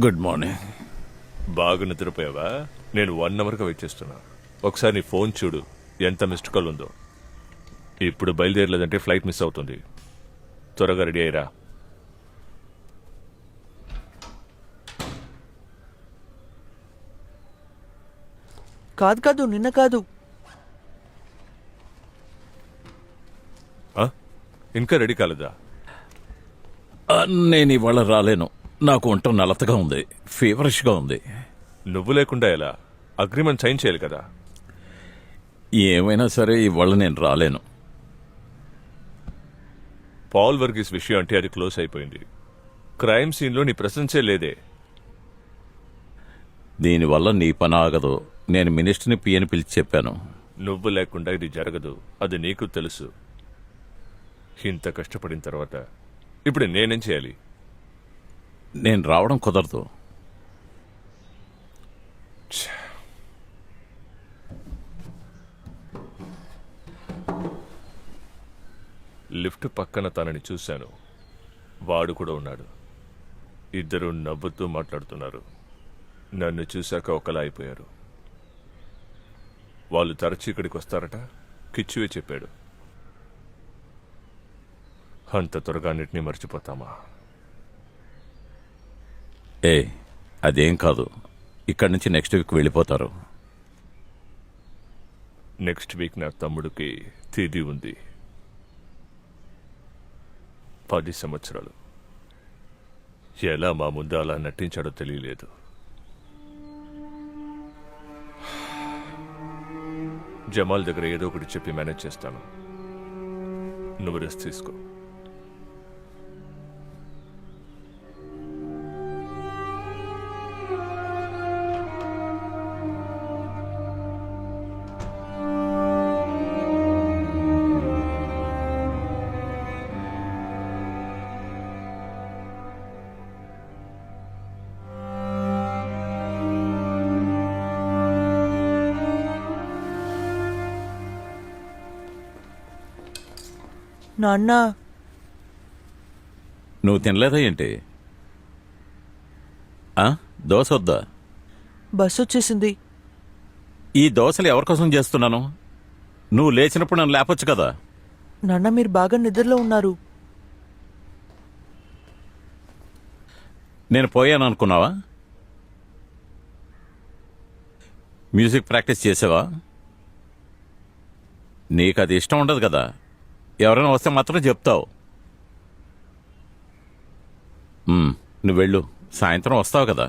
Good morning. బాగా నిద్రపోయావా? నేను 1 అవర్గా వెయిట్ చేస్తున్నా. ఒకసారి నీ ఫోన్ చూడు, ఎంత మిస్డ్ కాల్ ఉందో. ఇప్పుడు బయలుదేరలేదంటే ఫ్లైట్ మిస్ అవుతుంది. త్వరగా రెడీ అయ్యిరా. కాదు నిన్న కాదు. ఇంకా రెడీ కాలేదా? నేను ఇవాళ రాలేను. నాకు ఒంట నలతగా ఉంది, ఫీవరిష్గా ఉంది. నువ్వు లేకుండా ఎలా? అగ్రిమెంట్ సైన్ చేయాలి కదా. ఏమైనా సరే ఇవాళ నేను రాలేను. పాల్ వర్గీస్ విషయం అంటే అది క్లోజ్ అయిపోయింది. క్రైమ్ సీన్లో నీ ప్రెసెన్సే లేదే. దీనివల్ల నీ పని ఆగదు. నేను మినిస్టర్ని పియని పిలిచి చెప్పాను. నువ్వు లేకుండా ఇది జరగదు, అది నీకు తెలుసు. ఇంత కష్టపడిన తర్వాత ఇప్పుడు నేనేం చేయాలి? నేను రావడం కుదరదు. లిఫ్ట్ పక్కన తనని చూశాను. వాడు కూడా ఉన్నాడు. ఇద్దరు నవ్వుతూ మాట్లాడుతున్నారు. నన్ను చూశాక ఒకలా అయిపోయారు. వాళ్ళు తరచు ఇక్కడికి వస్తారట. కిచ్చువే చెప్పాడు. అంత త్వరగా అన్నిటినీ మర్చిపోతామా? అదేం కాదు. ఇక్కడి నుంచి నెక్స్ట్ వీక్ వెళ్ళిపోతారు. నెక్స్ట్ వీక్ నా తమ్ముడికి తేదీ ఉంది. 10 సంవత్సరాలు. ఎలా మా ముందు అలా నటించాడో తెలియలేదు. జమాల్ దగ్గర ఏదో ఒకటి చెప్పి మేనేజ్ చేస్తాను. నువ్వు రెస్ట్ తీసుకో. నాన్న, నువ్వు తినలేదా ఏంటి? దోశ వద్దా? బస్ వచ్చేసింది. ఈ దోశలు ఎవరి కోసం చేస్తున్నాను? నువ్వు లేచినప్పుడు నన్ను లేపొచ్చు కదా. నాన్న, మీరు బాగా నిద్రలో ఉన్నారు. నేను పోయాను అనుకున్నావా? మ్యూజిక్ ప్రాక్టీస్ చేసావా? నీకు అది ఇష్టం ఉండదు కదా. ఎవరైనా వస్తే మాత్రం చెప్తావు. నువ్వు వెళ్ళు, సాయంత్రం వస్తావు కదా.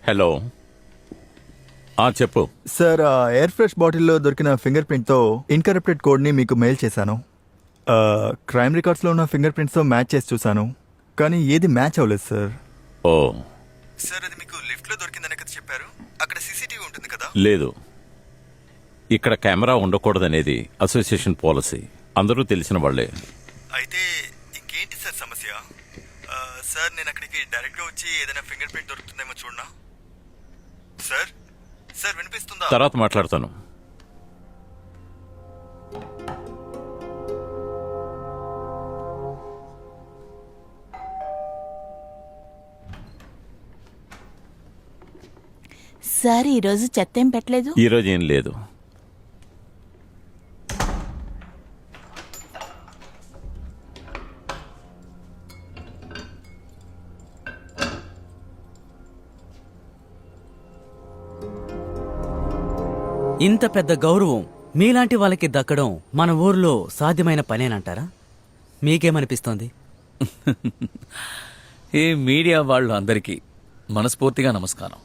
హలో, చెప్పు సార్, ఎయిర్ ఫ్రెష్ బాటిల్లో దొరికిన ఫింగర్ ప్రింట్తో ఇన్కరప్టెడ్ కోడ్ని మీకు మెయిల్ చేశాను. క్రైమ్ రికార్డ్స్లో ఉన్న ఫింగర్ ప్రింట్స్తో మ్యాచ్ చేసి చూశాను, కానీ ఏది మ్యాచ్ అవ్వలేదు సార్. సార్, అది మీకు లిఫ్ట్లో దొరికిందని కదా చెప్పారు. అక్కడ సీసీటీవీ ఉంటుంది కదా? లేదు, ఇక్కడ కెమెరా ఉండకూడదనేది అసోసియేషన్ పాలసీ. అందరూ తెలిసిన వాళ్లే. అయితే ఇంకేంటి సార్ సమస్య? సార్, నేను అక్కడికి డైరెక్ట్గా వచ్చి ఏదైనా ఫింగర్ ప్రింట్ దొరుకుతుందేమో చూడనా? సార్ సార్ వినిపిస్తుందా? తర్వాత మాట్లాడతాను. సార్, ఈరోజు చెత్త ఏం పెట్టలేదు? ఈరోజు ఏం లేదు. ఇంత పెద్ద గౌరవం మీలాంటి వాళ్ళకి దక్కడం మన ఊర్లో సాధ్యమైన పనేనంటారా? మీకేమనిపిస్తోంది? ఈ మీడియా వాళ్ళు అందరికీ మనస్ఫూర్తిగా నమస్కారం.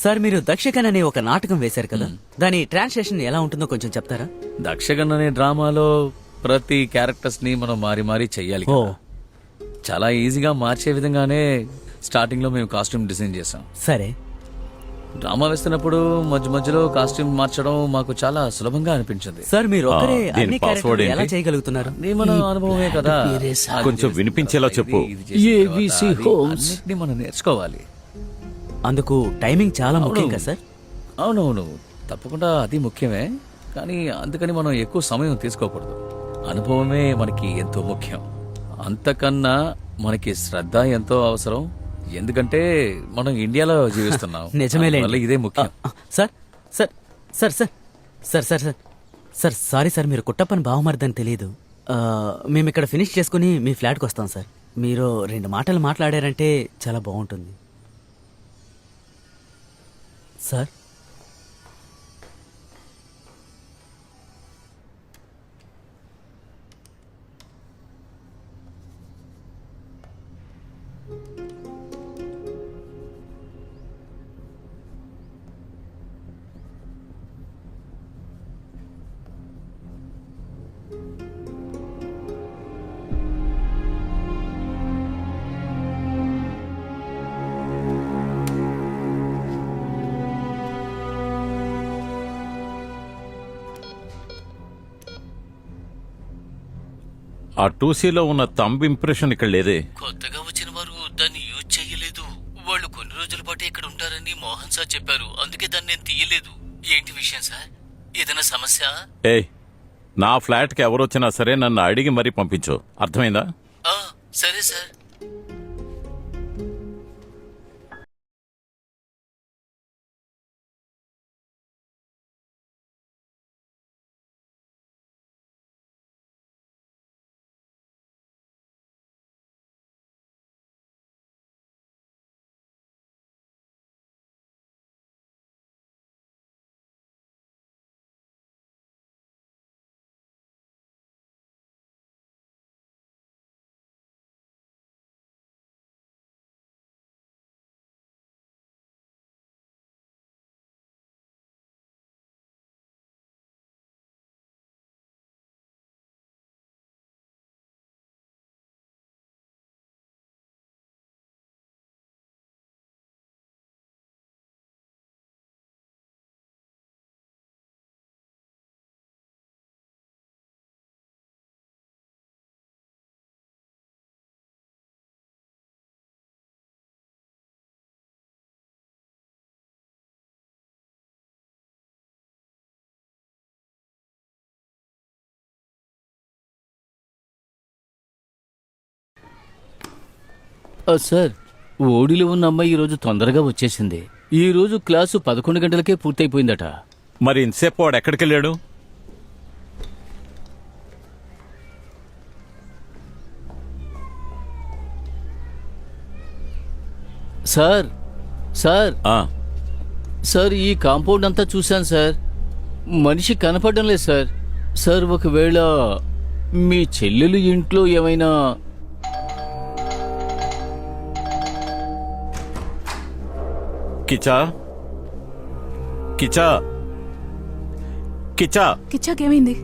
సార్ మీరు దక్షిణ్ అనే ఒక నాటకం వేశారు కదా, దాని ట్రాన్స్లేషన్ ఎలా ఉంటుందో కొంచెం చెప్తారా? దక్షగన్ అనే డ్రామాలో ప్రతి క్యారెక్టర్స్ ని మనం మారి మారి చెయ్యాలి కదా. చాలా ఈజీగా మార్చే విధంగానే స్టార్టింగ్ లో మేము కాస్ట్యూమ్ డిజైన్ చేసాం. సరే. డ్రామా వేస్తున్నప్పుడు మధ్య మధ్యలో కాస్ట్యూమ్ మార్చడం మాకు చాలా సులభంగా అనిపించింది. సార్ మీరు ఒక్కరే దీని అన్ని password క్యారెక్టర్లు ఎలా ఏంటి? చేయగలుగుతున్నారు? అది మన అనుభవమే కదా. కొంచెం వినిపించేలా చెప్పు. అన్నిటినీ మనం నేర్చుకోవాలి. అందుకు టైమింగ్ చాలా ముఖ్యం కదా సార్? అవునవును, తప్పకుండా అది ముఖ్యమే. కానీ అందుకని మనం ఎక్కువ సమయం తీసుకోకూడదు. అనుభవమే మనకి ఎంతో ముఖ్యం. అంతకన్నా మనకి శ్రద్ధ ఎంతో అవసరం. ఎందుకంటే మనం ఇండియాలో జీవిస్తున్నాం. నిజమేలే. అందువల్ల ఇదే ముఖ్యం. Sir sir sir sir sir sir sir sir sorry sir, మీరు కుట్టప్పని బావమరిదని తెలియదు. మేము ఇక్కడ ఫినిష్ చేసుకుని మీ ఫ్లాట్కి వస్తాం సార్. మీరు 2 మాటలు మాట్లాడారంటే చాలా బాగుంటుంది సార్. ఆ 2Cలో ఉన్న తంబ్ ఇంప్రెషన్ ఇక్కడ లేదే. కొత్తగా వచ్చిన వారు దాన్ని యూజ్ చేయలేదు. వాళ్ళు కొన్ని రోజుల పాటు ఇక్కడ ఉంటారని మోహన్ సార్ చెప్పారు. అందుకే దాన్ని నేను తీయలేదు. ఏంటి విషయం సార్? ఏదైనా సమస్య? ఏయ్, నా ఫ్లాట్కి ఎవరొచ్చినా సరే నన్ను అడిగి మరీ పంపించు, అర్థమైందా? సరే సార్. సార్, ఓడిలో ఉన్న అమ్మాయి ఈరోజు తొందరగా వచ్చేసింది. ఈ రోజు క్లాసు 11 గంటలకే పూర్తయిపోయిందట. మరి ఇంతసేపు వాడు ఎక్కడికి వెళ్ళాడు? సార్ సార్ సార్, ఈ కాంపౌండ్ అంతా చూశాను సార్. మనిషి కనపడడం లేదు సార్. సార్, ఒకవేళ మీ చెల్లెలు ఇంట్లో ఏమైనా... కిచా కిచా కిచా కిచ్చాకేమైంది?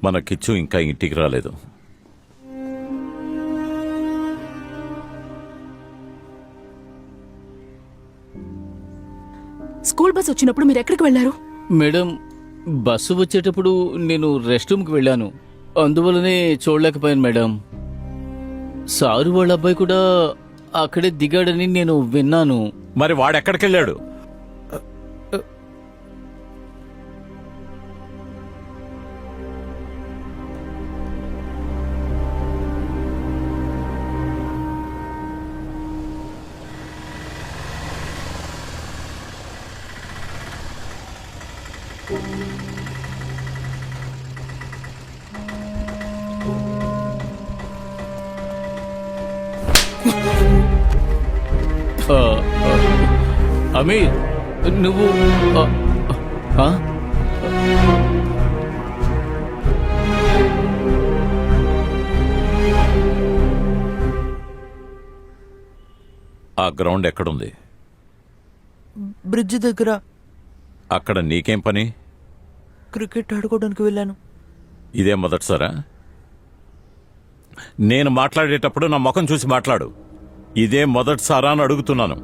మన కిచ్చు ఇంకా ఇంటికి రాలేదు. స్కూల్ బస్ వచ్చినప్పుడు మీరు ఎక్కడికి వెళ్లారు? మేడం, బస్సు వచ్చేటప్పుడు నేను రెస్ట్ రూమ్కి వెళ్ళాను. అందువల్లనే చూడలేకపోయాను మేడం. సారు వాళ్ళ అబ్బాయి కూడా అక్కడే దిగాడని నేను విన్నాను. మరి వాడెక్కడికి వెళ్ళాడు? ఆ, ఆ, అమీర్ నువ్వు ఆ, ఆ? ఆ గ్రౌండ్ ఎక్కడుంది? బ్రిడ్జ్ దగ్గర అక్కడ నీకేం పని? క్రికెట్ ఆడుకోవడానికి వెళ్ళాను. ఇదే మొదటిసారా? నేను మాట్లాడేటప్పుడు నా ముఖం చూసి మాట్లాడు. ఇదే మొదటిసారా అని అడుగుతున్నాను.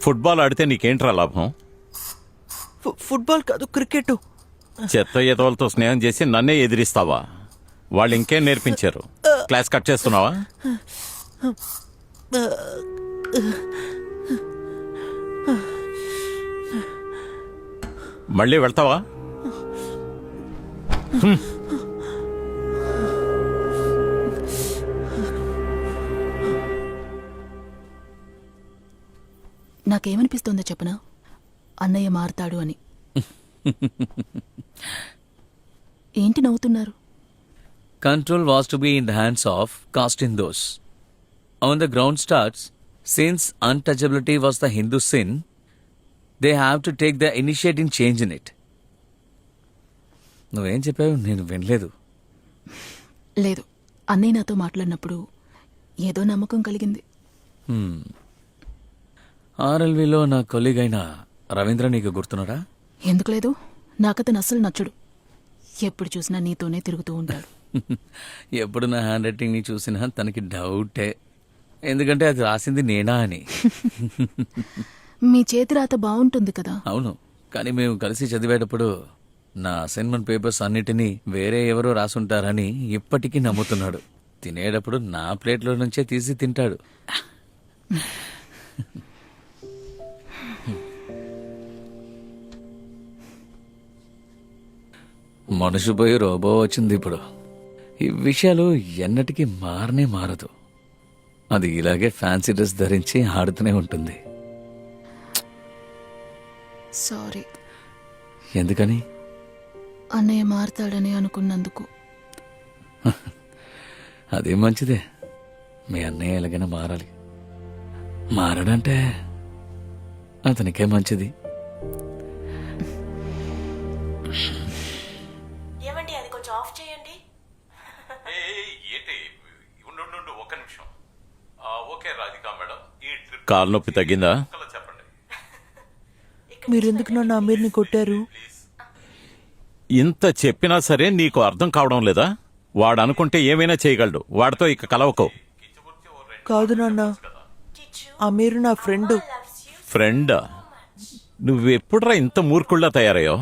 ఫుట్బాల్ ఆడితే నీకేంట్రా లాభం? ఫుట్బాల్ కాదు, క్రికెట్. చెత్త ఎదవలతో స్నేహం చేసి నన్నే ఎదిరిస్తావా? వాళ్ళు ఇంకేం నేర్పించారు? క్లాస్ కట్ చేస్తున్నావా? మళ్ళీ వెళ్తావా? నాకేమనిపిస్తుందో చెప్పనా, అన్నయ్య మారతాడు అని. ఏంటి నవ్వుతున్నారు? Control was to be in the hands of caste Hindus. On the ground starts, since untouchability was the Hindu sin, they have to take the initiative in changing it. నువ్వేం చెప్పావు? నేను వినలేదు. లేదు, అన్నయ్య నాతో మాట్లాడినప్పుడు ఏదో నమ్మకం కలిగింది. ఆర్ఎల్వీలో నా కొలీగ్ అయిన రవీంద్ర నీకు గుర్తున్నాడా? ఎందుకు లేదు, నాకతను అస్సలు నచ్చడు. ఎప్పుడు చూసినా నీతోనే తిరుగుతూ ఉంటాడు. ఎప్పుడు నా హ్యాండ్ రైటింగ్ని చూసినా తనకి డౌటే, ఎందుకంటే అది రాసింది నేనా అని. మీ చేతి రాత బాగుంటుంది కదా. అవును, కానీ మేము కలిసి చదివేటప్పుడు నా అసైన్మెంట్ పేపర్స్ అన్నిటినీ వేరే ఎవరో రాసుంటారని ఇప్పటికీ నమ్ముతున్నాడు. తినేటప్పుడు నా ప్లేట్లో నుంచే తీసి తింటాడు. మనిషి పోయి రోబో వచ్చింది ఇప్పుడు. ఈ విషయాలు ఎన్నటికీ మారనే మారదు. అది ఇలాగే ఫ్యాన్సీ డ్రెస్ ధరించి ఆడుతూనే ఉంటుంది. సారీ. ఎందుకని? అన్నయ్య మారతాడని అనుకున్నందుకు. అదే మంచిదే. మీ అన్నయ్య ఎలాగైనా మారాలి. మారడంటే అతనికే మంచిది. ఏమండి, అది కొంచెం ఆఫ్ చేయండి. ఒక్క నిమిషం. ఓకే రాధికా మేడం, ఈ ట్రిప్ కాలు నొప్పి తగ్గిందా? చెప్పండి. మీరెందుకు నన్ను అమీర్ని కొట్టారు? ఇంత చెప్పినా సరే నీకు అర్థం కావడం లేదా? వాడు అనుకుంటే ఏమైనా చేయగలడు. వాడితో ఇక కలవకో. కాదు నాన్న, అమీర్ నా ఫ్రెండ్. ఫ్రెండా? నువ్వెప్పుడురా ఇంత మూర్ఖుల్లా తయారయ్యో?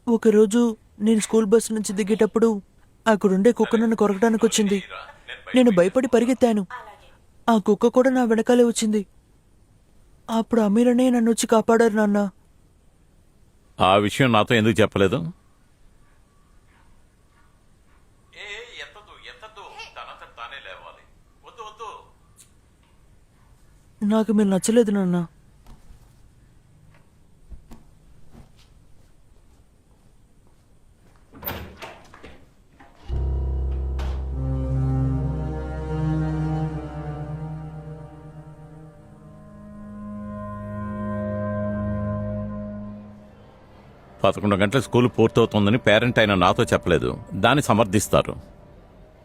ఒకరోజు నేను స్కూల్ బస్ నుంచి దిగేటప్పుడు అక్కడుండే కుక్క నన్ను కొరకడానికి వచ్చింది. నేను భయపడి పరిగెత్తాను. ఆ కుక్క కూడా నా వెనకాలే వచ్చింది. అప్పుడు అమీర్ అనే నన్ను వచ్చి కాపాడారు నాన్న. ఆ విషయం నాతో ఎందుకు చెప్పలేదు? నాకు మీరు నచ్చలేదు నాన్న. పదకొండు గంటల స్కూల్ పూర్తవుతోందని పేరెంట్ అయిన నాతో చెప్పలేదు. దాన్ని సమర్థిస్తారు.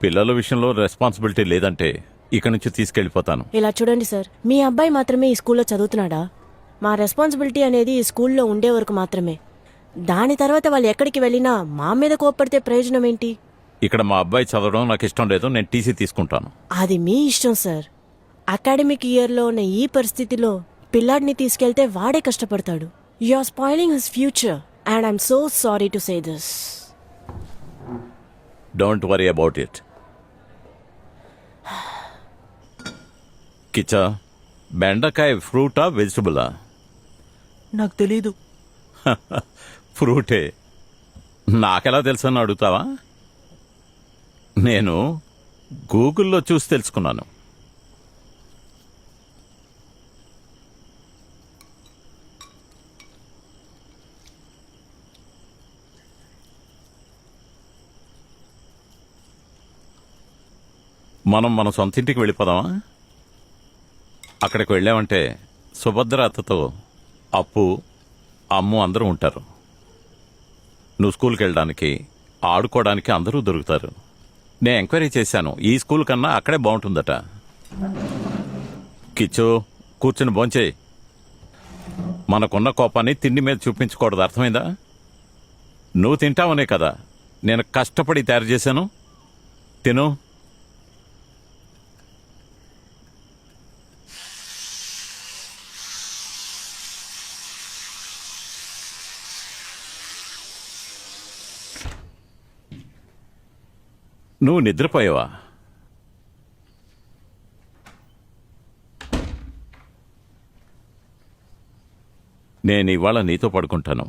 పిల్లల విషయంలో రెస్పాన్సిబిలిటీ లేదంటే ఇక నుంచి తీసుకెళ్లిపోతాను. ఇలా చూడండి సార్, మీ అబ్బాయి మాత్రమే ఈ స్కూల్లో చదువుతున్నాడా? మా రెస్పాన్సిబిలిటీ అనేది ఈ స్కూల్లో ఉండే వరకు మాత్రమే. దాని తర్వాత వాళ్ళు ఎక్కడికి వెళ్ళినా మా మీద కోప్పడితే ప్రయోజనం ఏంటి? ఇక్కడ మా అబ్బాయి చదవడం నాకు ఇష్టం లేదు. నేను టీసీ తీసుకుంటాను. అది మీ ఇష్టం సార్. అకాడమిక్ ఇయర్లో ఉన్న ఈ పరిస్థితిలో పిల్లాడిని తీసుకెళ్తే వాడే కష్టపడతాడు. You are spoiling his future and I'm so sorry to say this. Don't worry about it. కిచ్చా, బెండకాయ ఫ్రూటా వెజిటబులా? నాకు తెలీదు. ఫ్రూటే. నాకెలా తెలుసని అడుగుతావా? నేను గూగుల్లో చూసి తెలుసుకున్నాను. మనం మన సొంత ఇంటికి వెళ్ళిపోదామా? అక్కడికి వెళ్ళామంటే సుభద్ర అత్తతో అప్పు, అమ్ము అందరూ ఉంటారు. నువ్వు స్కూల్కి వెళ్ళడానికి, ఆడుకోవడానికి అందరూ దొరుకుతారు. నేను ఎంక్వైరీ చేశాను, ఈ స్కూల్ కన్నా అక్కడే బాగుంటుందట. కిచ్చు, కూర్చుని భోంచేయి. మనకున్న కోపాన్ని తిండి మీద చూపించకూడదు, అర్థమైందా? నువ్వు తింటావనే కదా నేను కష్టపడి తయారు చేశాను. తిను. నువ్వు నిద్రపోయావా? నేను ఇవాళ నీతో పడుకుంటాను.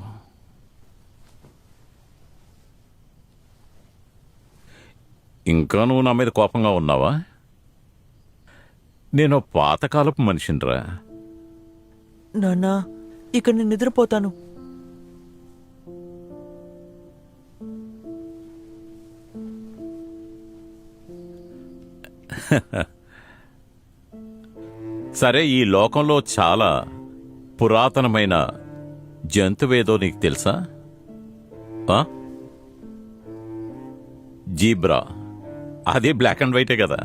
ఇంకా నువ్వు నా మీద కోపంగా ఉన్నావా? నేను పాతకాలపు మనిషినిరా. నాన్న, ఇక నేను నిద్రపోతాను. సరే, ఈ లోకంలో చాలా పురాతనమైన జంతువేదో నీకు తెలుసా? జీబ్రా. అది బ్లాక్ అండ్ వైటే కదా.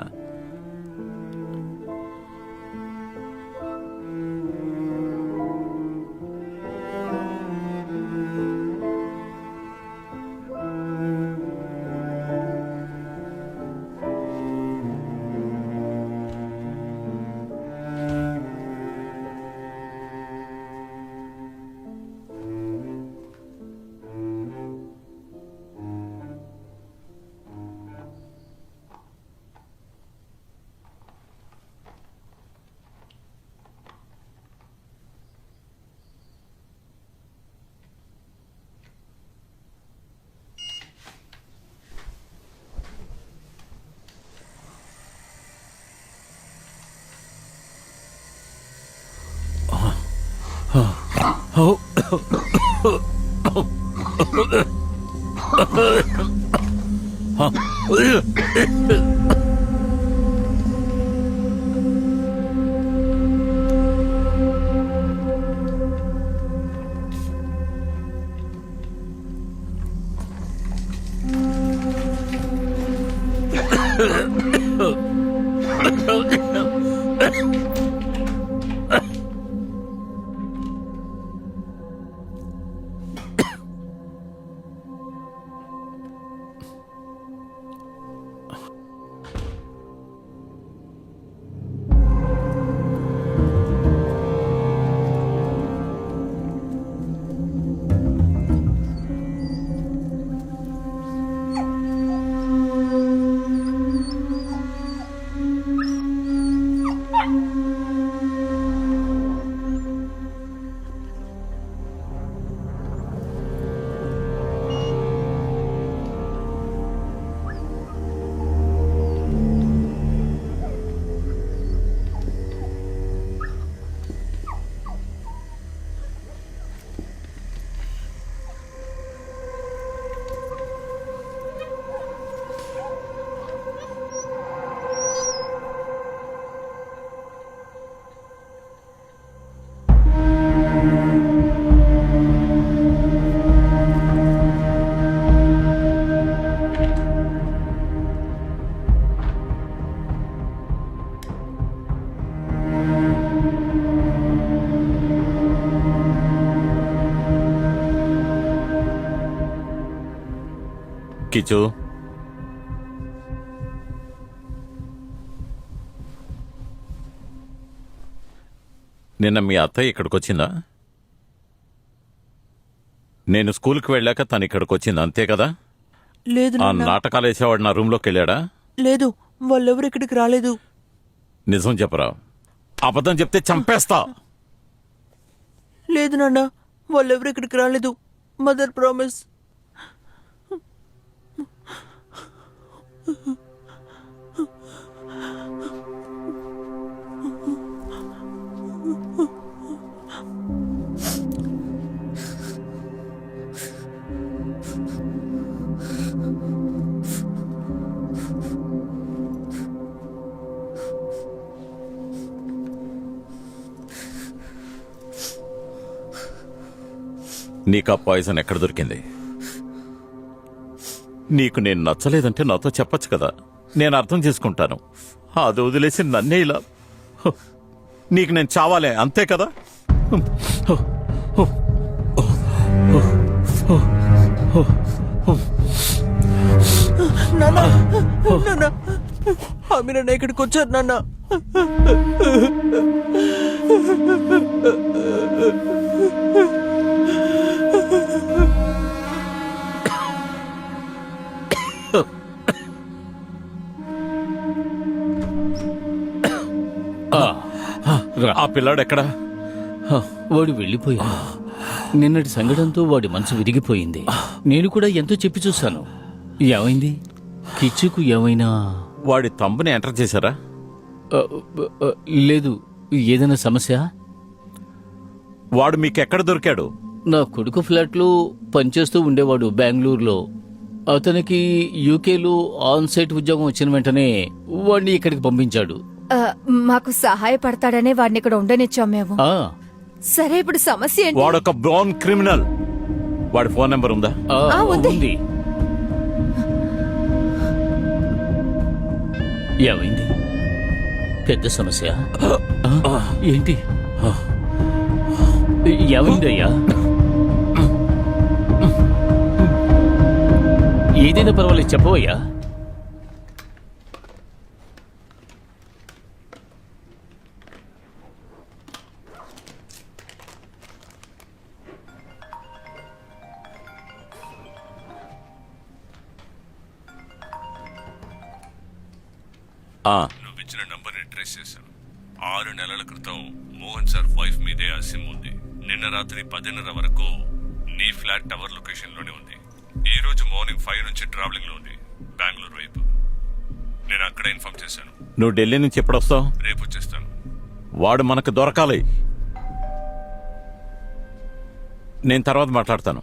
కిచ్చు, నిన్న మీ అత్తయ్య ఇక్కడికొచ్చిందా? నేను స్కూల్కి వెళ్ళాక తను ఇక్కడికొచ్చింది, అంతే కదా? లేదు ఆ నాన్న. నాటకాలు వేసేవాడు నా రూమ్లోకి వెళ్ళాడా? లేదు, వాళ్ళెవరు ఇక్కడికి రాలేదు. నిజం చెప్పరా? అబద్ధం చెప్తే చంపేస్తా. లేదు నాన్న, వాళ్ళెవరు ఇక్కడికి రాలేదు. Mother promise. నీకు ఆ పాయిజన్ ఎక్కడ దొరికింది? నీకు నేను నచ్చలేదంటే నాతో చెప్పొచ్చు కదా, నేను అర్థం చేసుకుంటాను. అది వదిలేసి నన్నే ఇలా. నీకు నేను చావాలే, అంతే కదా? నాన్న నాన్న ఆమె ఇక్కడికి వచ్చారు నాన్న. ఆ పిల్లాడు ఎక్కడా? వాడు వెళ్ళిపోయాడు. నిన్నటి సంఘటనతో వాడి మనసు విరిగిపోయింది. నేను కూడా ఎంతో చెప్పి చూశాను. ఏమైంది? కిచ్చుకు ఏమైనా? వాడి తంబుని ఎంటర్ చేశారా? లేదు. ఏదైనా సమస్య? వాడు మీకెక్కడ దొరికాడు? నా కొడుకు ఫ్లాట్లో పనిచేస్తూ ఉండేవాడు బెంగళూరులో. అతనికి యూకేలో ఆన్ సైట్ ఉద్యోగం వచ్చిన వెంటనే వాడిని ఇక్కడికి పంపించాడు. మాకు సహాయపడతాడనే వాడిని ఇక్కడ ఉండనిచ్చాం మేము. ఆ, సరే, ఇప్పుడు సమస్య ఏంటి? వాడొక బ్రౌన్ క్రిమినల్. వాడి ఫోన్ నెంబర్ ఉందా? ఉంది. ఏమైంది? పెద్ద సమస్య? ఏంటి? ఏమైందయ్యా? ఏదైనా పర్వాలేదు, చెప్పవయ్యా. నువ్విచ్చిన నంబర్ని ట్రేస్ చేశాను. 6 నెలల క్రితం మోహన్ సార్ వైఫ్ మీదే ఆ సిమ్ ఉంది. నిన్న రాత్రి 10:30 వరకు నీ ఫ్లాట్ టవర్ లొకేషన్ లోనే ఉంది. ఈ రోజు మార్నింగ్ 5 నుంచి ట్రావెలింగ్ లో ఉంది బెంగళూరు వైపు. నేను అక్కడ ఇన్ఫార్మ్ చేశాను. నువ్వు ఢిల్లీ నుంచి ఎప్పుడు వస్తావు? రేపు వచ్చేస్తాను. వాడు మనకు దొరకాలి. నేను తర్వాత మాట్లాడతాను.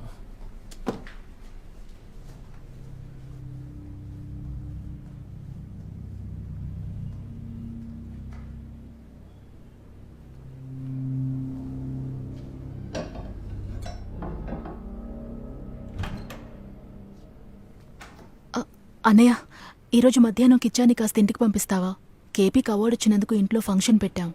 అన్నయ్య, ఈరోజు మధ్యాహ్నం కిచ్చాని కాస్త ఇంటికి పంపిస్తావా? కేపీకి అవార్డు వచ్చినందుకు ఇంట్లో ఫంక్షన్ పెట్టాం.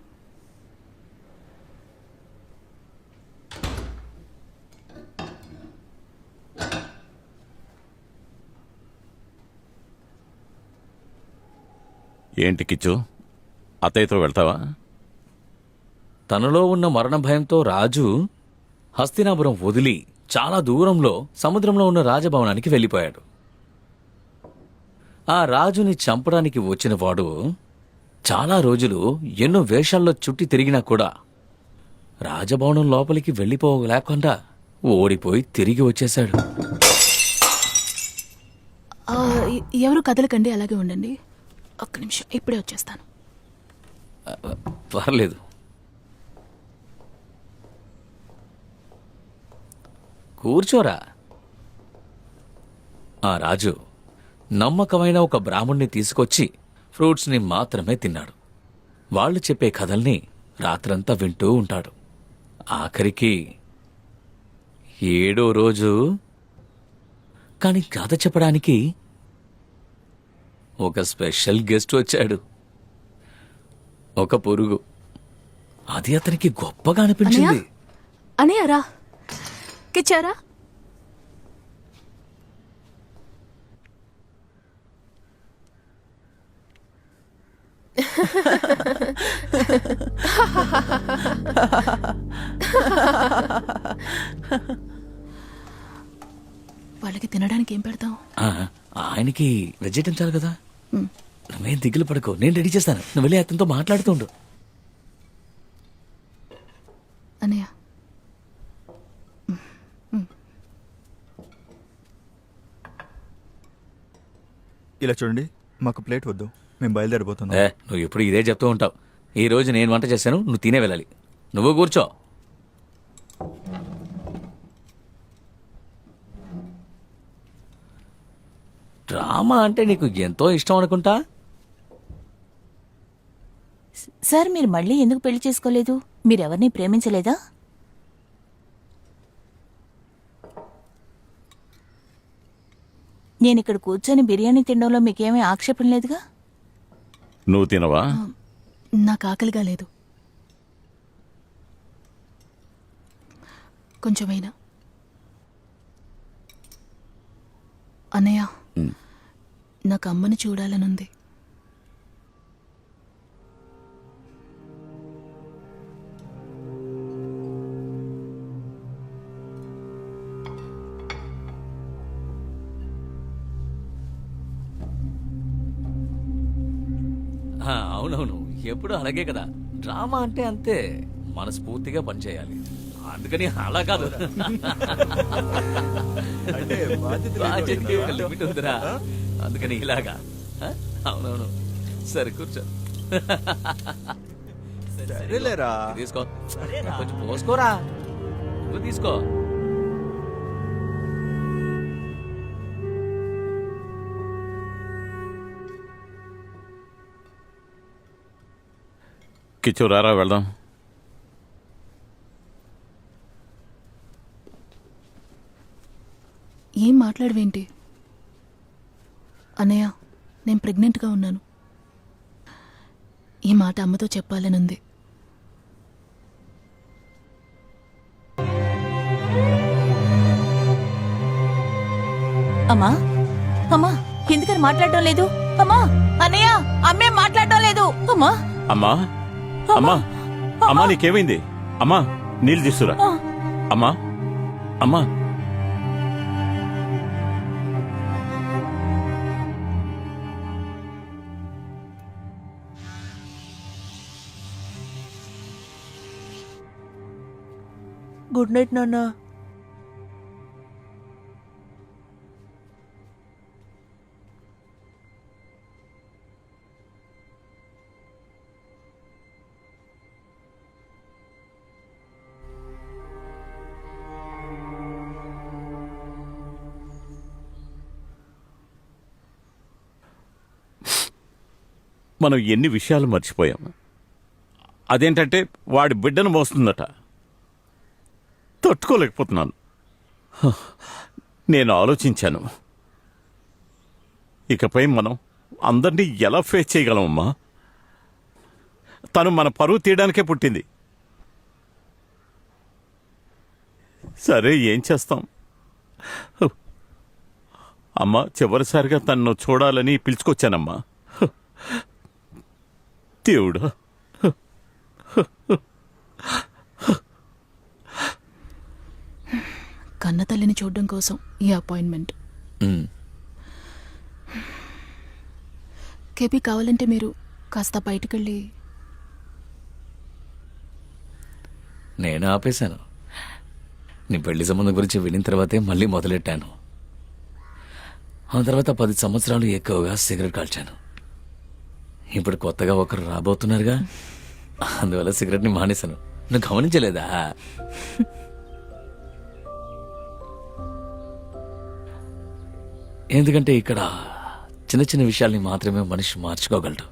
ఏంటి కిచ్చు, అత్తయ్యతో వెళ్తావా? తనలో ఉన్న మరణ భయంతో రాజు హస్తినాపురం వదిలి చాలా దూరంలో సముద్రంలో ఉన్న రాజభవనానికి వెళ్ళిపోయాడు. ఆ రాజుని చంపడానికి వచ్చిన వాడు చాలా రోజులు ఎన్నో వేషాల్లో చుట్టి తిరిగినా కూడా రాజభవనం లోపలికి వెళ్ళిపోలేకుండా ఓడిపోయి తిరిగి వచ్చేశాడు. ఎవరు కదలకండి, అలాగే ఉండండి. ఒక్క నిమిషం, ఇప్పుడే వచ్చేస్తాను. పర్లేదు. కూర్చోరా. ఆ రాజు నమ్మకమైన ఒక బ్రాహ్మణ్ణి తీసుకొచ్చి ఫ్రూట్స్ని మాత్రమే తిన్నాడు. వాళ్ళు చెప్పే కథల్ని రాత్రంతా వింటూ ఉంటాడు. ఆఖరికి 7వ రోజు కాని కథ చెప్పడానికి ఒక స్పెషల్ గెస్ట్ వచ్చాడు. ఒక పురుగు. అది అతనికి గొప్పగా అనిపించింది. అన్నయ్య రా, కిచ్చారా? వాళ్ళకి తినడానికి ఏం పెడతాం? ఆయనకి వెజిటేరియన్ చాలు కదా. నువ్వేం దిగులు పడుకో, నేను రెడీ చేస్తాను. నువ్వు వెళ్ళి అతనితో మాట్లాడుతుండు. అన్నయ్య, ఇలా చూడండి, మాకు ప్లేట్ వద్దు, మేము బయలుదేరిపోతున్నాం. నువ్వు ఎప్పుడు ఇదే చెప్తూ ఉంటావు. ఈ రోజు నేను వంట చేశాను, నువ్వు తినే వెళ్ళాలి. నువ్వు కూర్చో. డ్రామా అంటే నీకు ఎంతో ఇష్టం అనుకుంటా. సార్, మీరు మళ్ళీ ఎందుకు పెళ్లి చేసుకోలేదు? మీరెవరిని ప్రేమించలేదా? నేను ఇక్కడ కూర్చొని బిర్యానీ తినడంలో మీకేమీ ఆక్షేపం లేదుగా? నువ్వు తినవా? నాకు ఆకలిగా లేదు. కొంచెమైనా. అన్నయ్య, నాకు అమ్మని చూడాలనుంది. అవునవును, ఎప్పుడు అలాగే కదా. డ్రామా అంటే అంతే, మనస్ఫూర్తిగా పనిచేయాలి. అందుకని అలా కాదు. బాధ్యతకి ఒక లిమిట్ ఉందిరా, అందుకని ఇలాగా. అవునవును, సరే కూర్చో. సరేలేరా. తీసుకో, కొంచెం పోసుకోరా. నువ్వు తీసుకో. కిచ్చు రారా వెళ్దాం. ఏం మాట్లాడవేంటి? అన్నయ్య, నేను ప్రెగ్నెంట్గా ఉన్నాను. ఈ మాట అమ్మతో చెప్పాలనుంది. అమ్మా, అమ్మా, ఎందుకని మాట్లాడటం లేదు? అమ్మా, అన్నయ్య, అమ్మే మాట్లాడటం లేదు. అమ్మా, అమ్మా అమ్మా అమ్మా, నీకేమైంది? అమ్మా, నీళ్ళు తీసుకురా. అమ్మా అమ్మా. గుడ్ నైట్ నాన్న. మనం ఎన్ని విషయాలు మర్చిపోయాం. అదేంటంటే వాడి బిడ్డను మోస్తుందట. తట్టుకోలేకపోతున్నాను. నేను ఆలోచించాను, ఇకపై మనం అందరినీ ఎలా ఫేస్ చేయగలమమ్మా? తను మన పరువు తీయడానికే పుట్టింది. సరే, ఏం చేస్తాం? అమ్మా, చివరిసారిగా తన్ను చూడాలని పిలుచుకొచ్చానమ్మా. దేవుడా, కన్న తల్లిని చూడడం కోసం ఈ అపాయింట్మెంట్. కేపీ, కావాలంటే మీరు కాస్త బయటకెళ్ళి. నేను ఆపేశాను. నీ పెళ్లి సంబంధం గురించి వినిన తర్వాతే మళ్ళీ మొదలెట్టాను. ఆ తర్వాత 10 సంవత్సరాలు ఎక్కువగా సిగరెట్ కాల్చాను. ఇప్పుడు కొత్తగా ఒకరు రాబోతున్నారుగా, అందువల్ల సిగరెట్ని మానేశాను. నువ్వు గమనించలేదా? ఎందుకంటే ఇక్కడ చిన్న చిన్న విషయాల్ని మాత్రమే మనిషి మార్చుకోగలడు.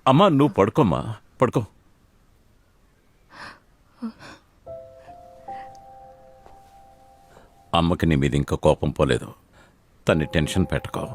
అమ్మా, నువ్వు పడుకోమ్మా, పడుకో. అమ్మకి నీ మీద ఇంకా కోపం పోలేదు. తన్ని టెన్షన్ పెట్టుకో.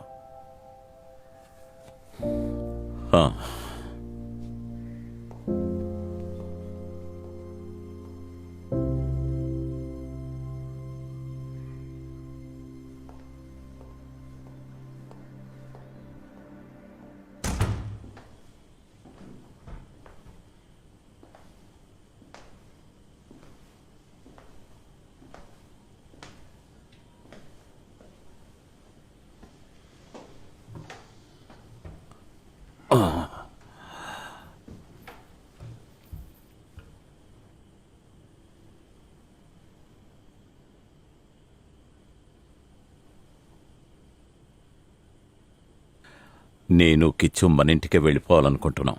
నేను కిచ్చు మన ఇంటికే వెళ్ళిపోవాలనుకుంటున్నాం.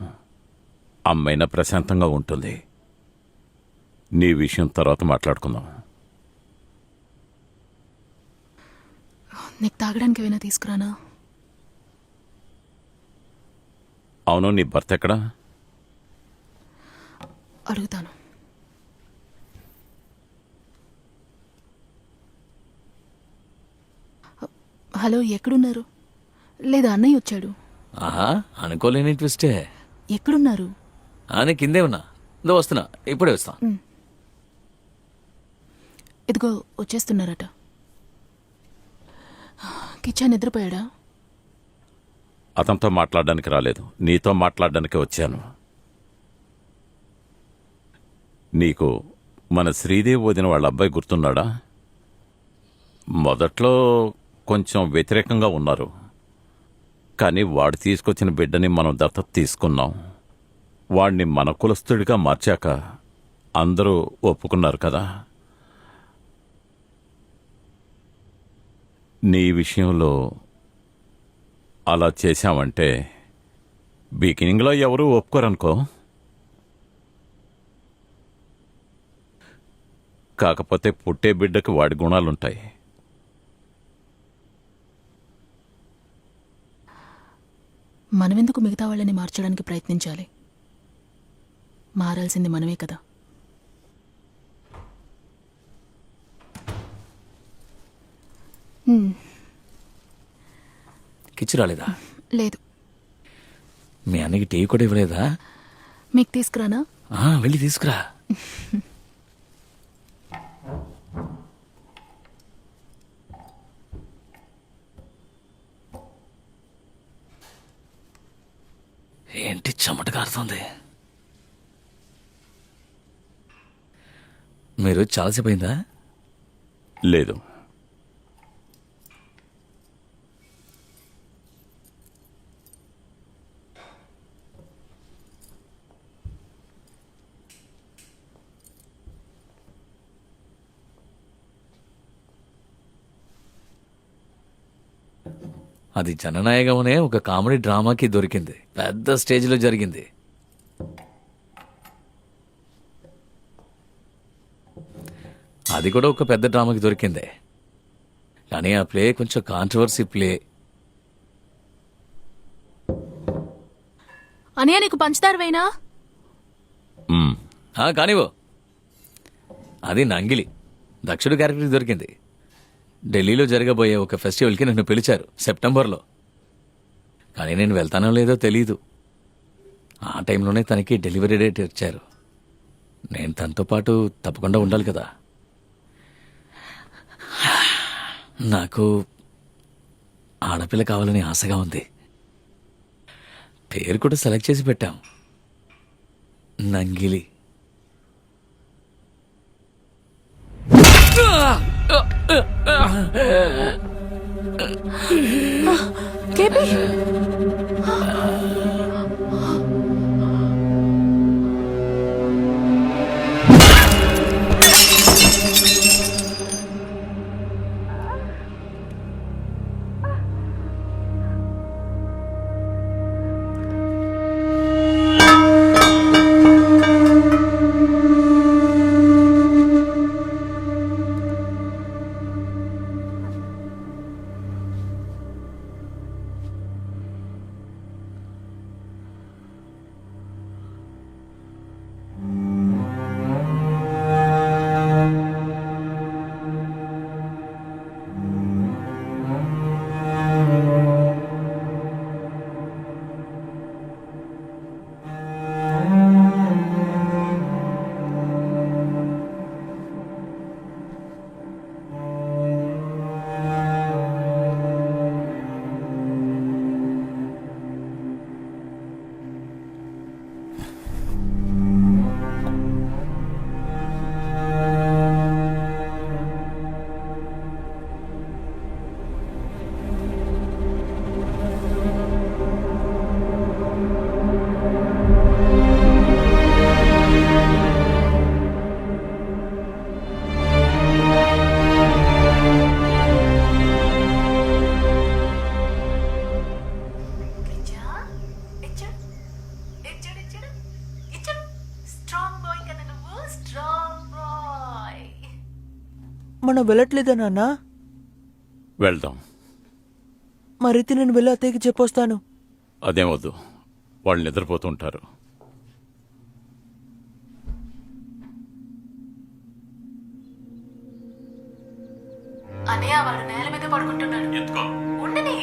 అమ్మైనా ప్రశాంతంగా ఉంటుంది. నీ విషయం తర్వాత మాట్లాడుకుందాం. నీకు తాగడానికి ఏమైనా తీసుకురానా? అవును, నీ భర్త ఎక్కడా? అడుగుతాను. హలో, ఎక్కడున్నారు? లేదా అన్నయ్య వచ్చాడు. ఆహా, అనుకోలేని ట్విస్టే. ఎక్కడున్నారు? నేను కిందే ఉన్నా. ఇదో వస్తున్నా, ఇప్పుడే వస్తా. ఇదిగో వచ్చేస్తున్నారట. కిచ్చా నిద్రపోయాడా? అతనితో మాట్లాడడానికి రాలేదు, నీతో మాట్లాడడానికి వచ్చాను. నీకు మన శ్రీదేవి వదిన వాళ్ళ అబ్బాయి గుర్తున్నాడా? మొదట్లో కొంచెం వ్యతిరేకంగా ఉన్నారు, కానీ వాడు తీసుకొచ్చిన బిడ్డని మనం దత్తత తీసుకున్నాం. వాణ్ణి మన కులస్తుడిగా మార్చాక అందరూ ఒప్పుకున్నారు కదా. నీ విషయంలో అలా చేశామంటే బిగినింగ్లో ఎవరూ ఒప్పుకోరనుకో. కాకపోతే పుట్టే బిడ్డకి వాడి గుణాలుంటాయి. మనమెందుకు మిగతా వాళ్ళని మార్చడానికి ప్రయత్నించాలి? మారాల్సింది మనమే కదా. కిచ్చు రాలేదా? లేదు. మీ అన్నకి టీ కూడా ఇవ్వలేదా? మీకు తీసుకురానా? వెళ్ళి తీసుకురా. ఏంటి చెమట కారుతోంది? మీరు చాలాసేపు అయిందా? లేదు, అది జననాయకమనే ఒక కామెడీ డ్రామాకి దొరికింది. పెద్ద స్టేజ్లో జరిగింది. అది కూడా ఒక పెద్ద డ్రామాకి దొరికింది. కానీ ఆ ప్లే కొంచెం కాంట్రవర్సీ ప్లే. అనియా, నీకు పంచదార వేయనా? కానివో. అది నంగిలి దక్షుడు క్యారెక్టర్ దొరికింది. ఢిల్లీలో జరగబోయే ఒక ఫెస్టివల్కి నన్ను పిలిచారు సెప్టెంబర్లో. కానీ నేను వెళ్తానో లేదో తెలీదు. ఆ టైంలోనే తనకి డెలివరీ డేట్ ఇచ్చారు. నేను తనతో పాటు తప్పకుండా ఉండాలి కదా. నాకు ఆడపిల్ల కావాలని ఆశగా ఉంది. పేరు కూడా సెలెక్ట్ చేసి పెట్టాం, నంగిలి. కేపీ, మనం వెళ్ళట్లేదా నాన్న? వెళ్దాం. మరైతే నేను వెళ్ళి అత్తయ్యకి చెప్పొస్తాను. అదేమొద్దు, వాళ్ళు నిద్రపోతుంటారు. అన్నయ్య వాడు నేల మీద పడుకుంటున్నాడు. ఉండని.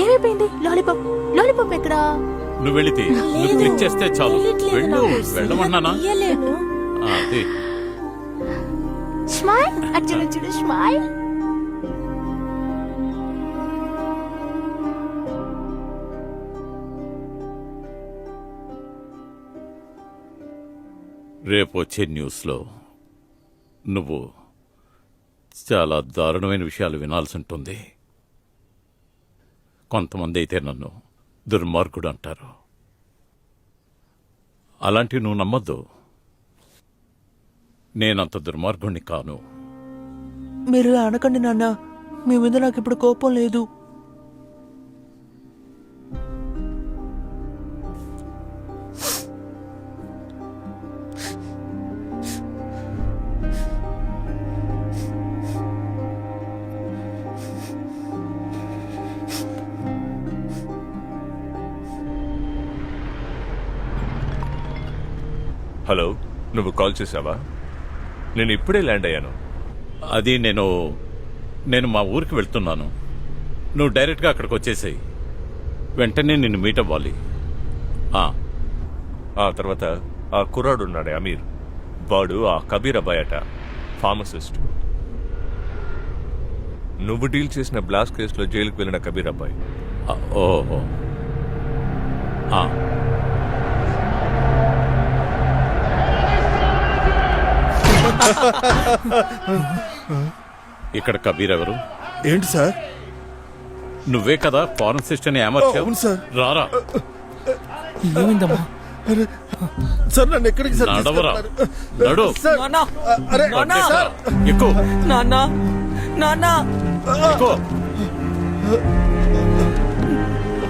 ఏమైపోయింది? లాలీపాప్ లాలీపాప్ ఎక్కడా? నువ్వు వెళితే నువ్వు క్లిక్ చేస్తే చాలు. వెళ్ళు, వెళ్ళమన్నానా? అదే స్మైల్. అర్జున్ చూడు, స్మైల్. రేపు వచ్చే న్యూస్లో నువ్వు చాలా దారుణమైన విషయాలు వినాల్సి ఉంటుంది. కొంతమంది అయితే నన్ను దుర్మార్గుడు అంటారు. అలాంటివి నువ్వు నమ్మద్దు. నేనంత దుర్మార్గుణ్ణి కాను. మీరు ఇలా అనకండి నాన్న, మీ మీద నాకు ఇప్పుడు కోపం లేదు. హలో, నువ్వు కాల్ చేసావా? నేను ఇప్పుడే ల్యాండ్ అయ్యాను. అది నేను మా ఊరికి వెళ్తున్నాను. నువ్వు డైరెక్ట్గా అక్కడికి వచ్చేసాయి. వెంటనే నిన్ను మీట్ అవ్వాలి. ఆ తర్వాత ఆ కుర్రాడు ఉన్నాడే అమీర్, వాడు ఆ కబీర్ అబ్బాయి అట, ఫార్మసిస్ట్. నువ్వు డీల్ చేసిన బ్లాస్ట్ కేసులో జైలుకు వెళ్ళిన కబీర్ అబ్బాయి. ఓహో. ఇక్కడ కబీర్ ఎవరు? ఏంటి సార్? నువ్వే కదా ఫార్మసిస్ట్ అని అమర్చావు. అవును సార్. రారా. ఏమైందమ్మా? సార్ నన్ను ఎక్కడికి సార్ నడవరా. తీసుకెళ్తున్నారు? నడు. సార్, నాన్న, అరే నాన్న. సార్, ఎక్కు. నాన్న, నాన్న, ఎక్కు.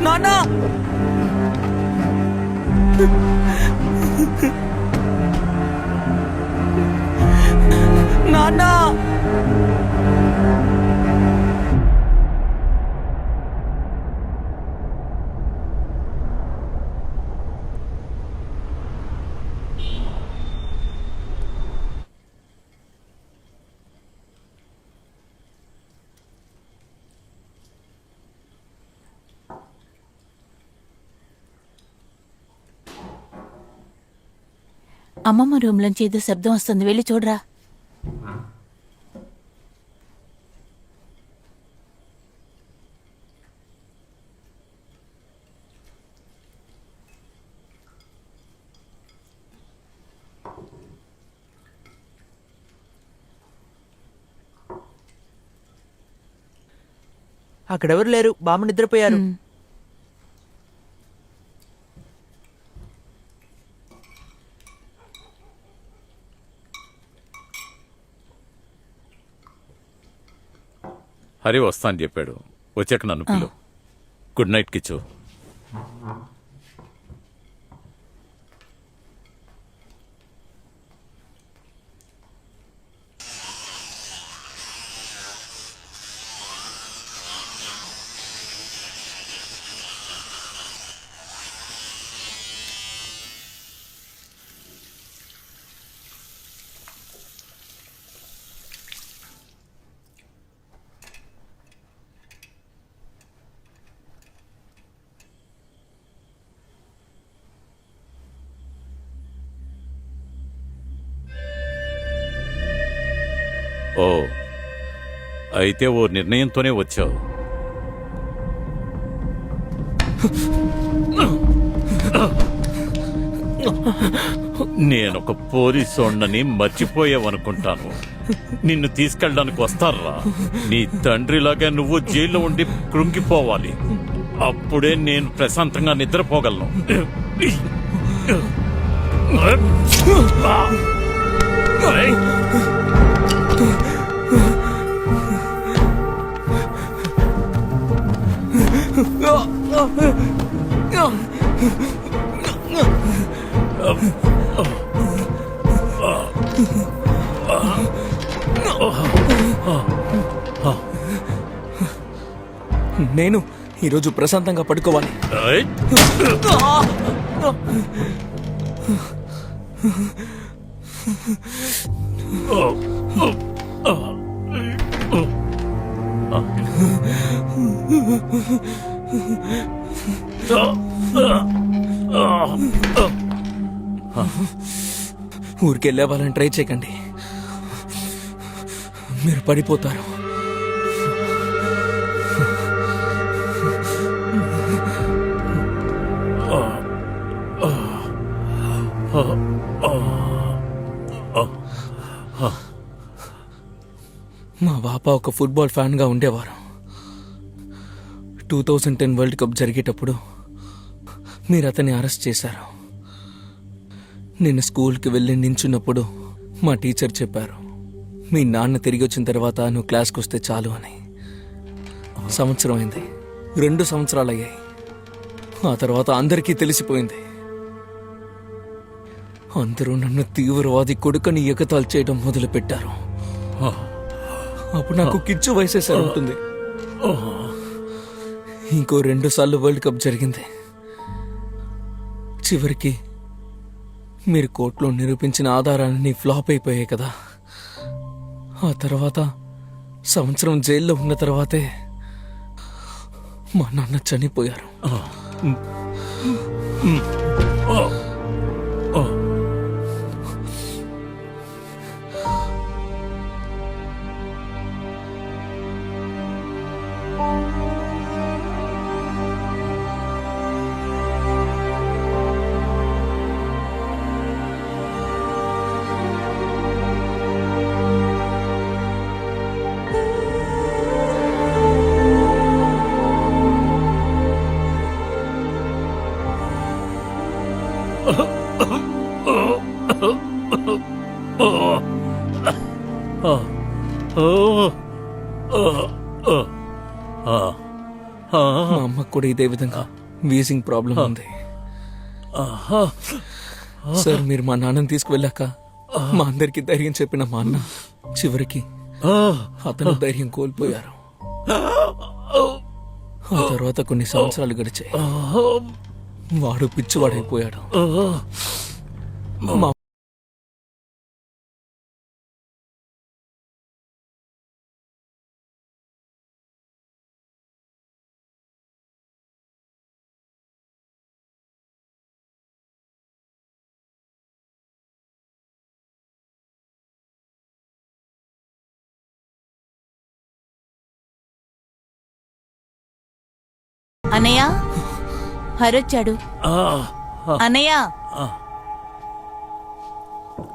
నాన్న. నాన్న. అమ్మమ్మ రూమ్ లోంచి ఏదో శబ్దం వస్తుంది, వెళ్ళి చూడరా. అక్కడెవరు లేరు, బామ్మ నిద్రపోయారు. హరి వస్తా అని చెప్పాడు. వచ్చాక నన్ను పిలు. Good night Kichu. ఓ, అయితే ఓ నిర్ణయంతోనే వచ్చావు. నేనొక పోలీసోళ్ళని మర్చిపోయావనుకుంటాను. నిన్ను తీసుకెళ్ళడానికి వస్తారా? నీ తండ్రిలాగా నువ్వు జైల్లో ఉండి కృంగిపోవాలి. అప్పుడే నేను ప్రశాంతంగా నిద్రపోగలను. నేను ఈరోజు ప్రశాంతంగా పడుకోవాలి. ఊరికి వెళ్ళేవాళ్ళని ట్రై చేయకండి, మీరు పడిపోతారు. మా బాప ఒక ఫుట్బాల్ ఫ్యాన్గా ఉండేవారు. 2010 వరల్డ్ కప్ జరిగేటప్పుడు మీరు అతన్ని అరెస్ట్ చేశారు. నేను స్కూల్కి వెళ్ళి నించున్నప్పుడు మా టీచర్ చెప్పారు, మీ నాన్న తిరిగి వచ్చిన తర్వాత నువ్వు క్లాస్కి వస్తే చాలు అని. సంవత్సరం అయింది, 2 సంవత్సరాలు అయ్యాయి. ఆ తర్వాత అందరికీ తెలిసిపోయింది. అందరూ నన్ను తీవ్రవాది కొడుకని ఎగతాలు చేయడం మొదలుపెట్టారు. అప్పుడు నాకు కిచ్చు వయసేసారి ఉంటుంది. ఇంకో 2 సార్లు వరల్డ్ కప్ జరిగింది. చివరికి మీరు కోర్టులో నిరూపించిన ఆధారాలన్నీ ఫ్లాప్ అయిపోయాయి కదా. ఆ తర్వాత సంవత్సరం జైల్లో ఉన్న తర్వాతే మా నాన్న చనిపోయారు. మా అమ్మకు కూడా ఇదే విధంగా వీజింగ్ ప్రాబ్లం ఉంది. సార్, మీరు మా నాన్నని తీసుకువెళ్ళాక మా అందరికి ధైర్యం చెప్పిన మా అన్న చివరికి అతను ధైర్యం కోల్పోయారు. ఆ తర్వాత కొన్ని సంవత్సరాలు గడిచాయి. వాడు పిచ్చివాడైపోయాడు. మా అన్నయ్య, హరొచ్చాడు. అన్నయ్య,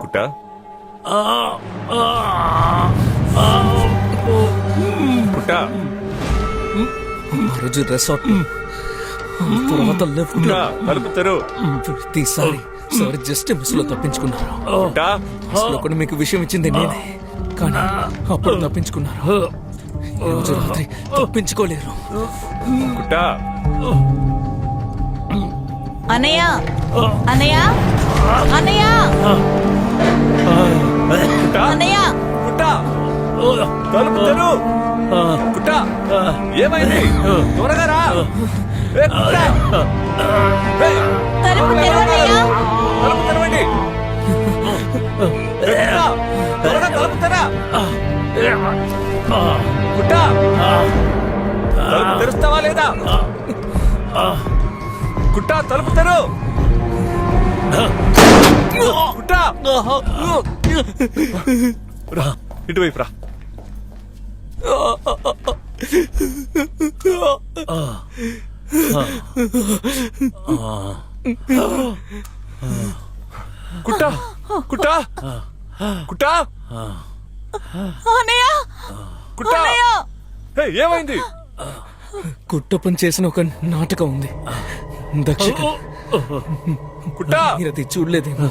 కుట్టా కుట్టా ఆ రోజు రిసార్ట్ తర్వాత లెఫ్ట్ కుట్టా తలుపు తెరు. ప్రతిసారి సార్ జస్ట్ మిస్ లో తప్పించుకున్నారు. అసలు కూడా మీకు విషయం ఇచ్చింది నేనే, కానీ అప్పుడు తప్పించుకున్నారు. ఈ రోజు రాత్రి తప్పించుకోలేరు. కుట్టా అన్నయ్య, అన్నయ్య, అన్నయ్య, కుట్టా అన్నయ్య, కుట్టా తలుపు తెరు. కుట్టా ఏమైంది? త్వరగా రా. ఏ, కుట్టా! ఏయ్, తలుపు తెరవన్నయ్య. తలుపు తెరవండి. ఏ, కుట్టా! త్వరగా తలుపు తెరా. కుట్టా తలుపు తెరుస్తావా లేదా? కుట్టా తలుపు తెరు. కుట్టా రా, ఇటువైపు రా. కుట్టా కుట్టా కుట్టా అన్నయ్య, కుట్టా ఏయ్, ఏమైంది? కుట్టపని చేసిన ఒక నాటకం ఉంది, దక్షిణ. కుట్టా మీరు అది చూడలేదేమో.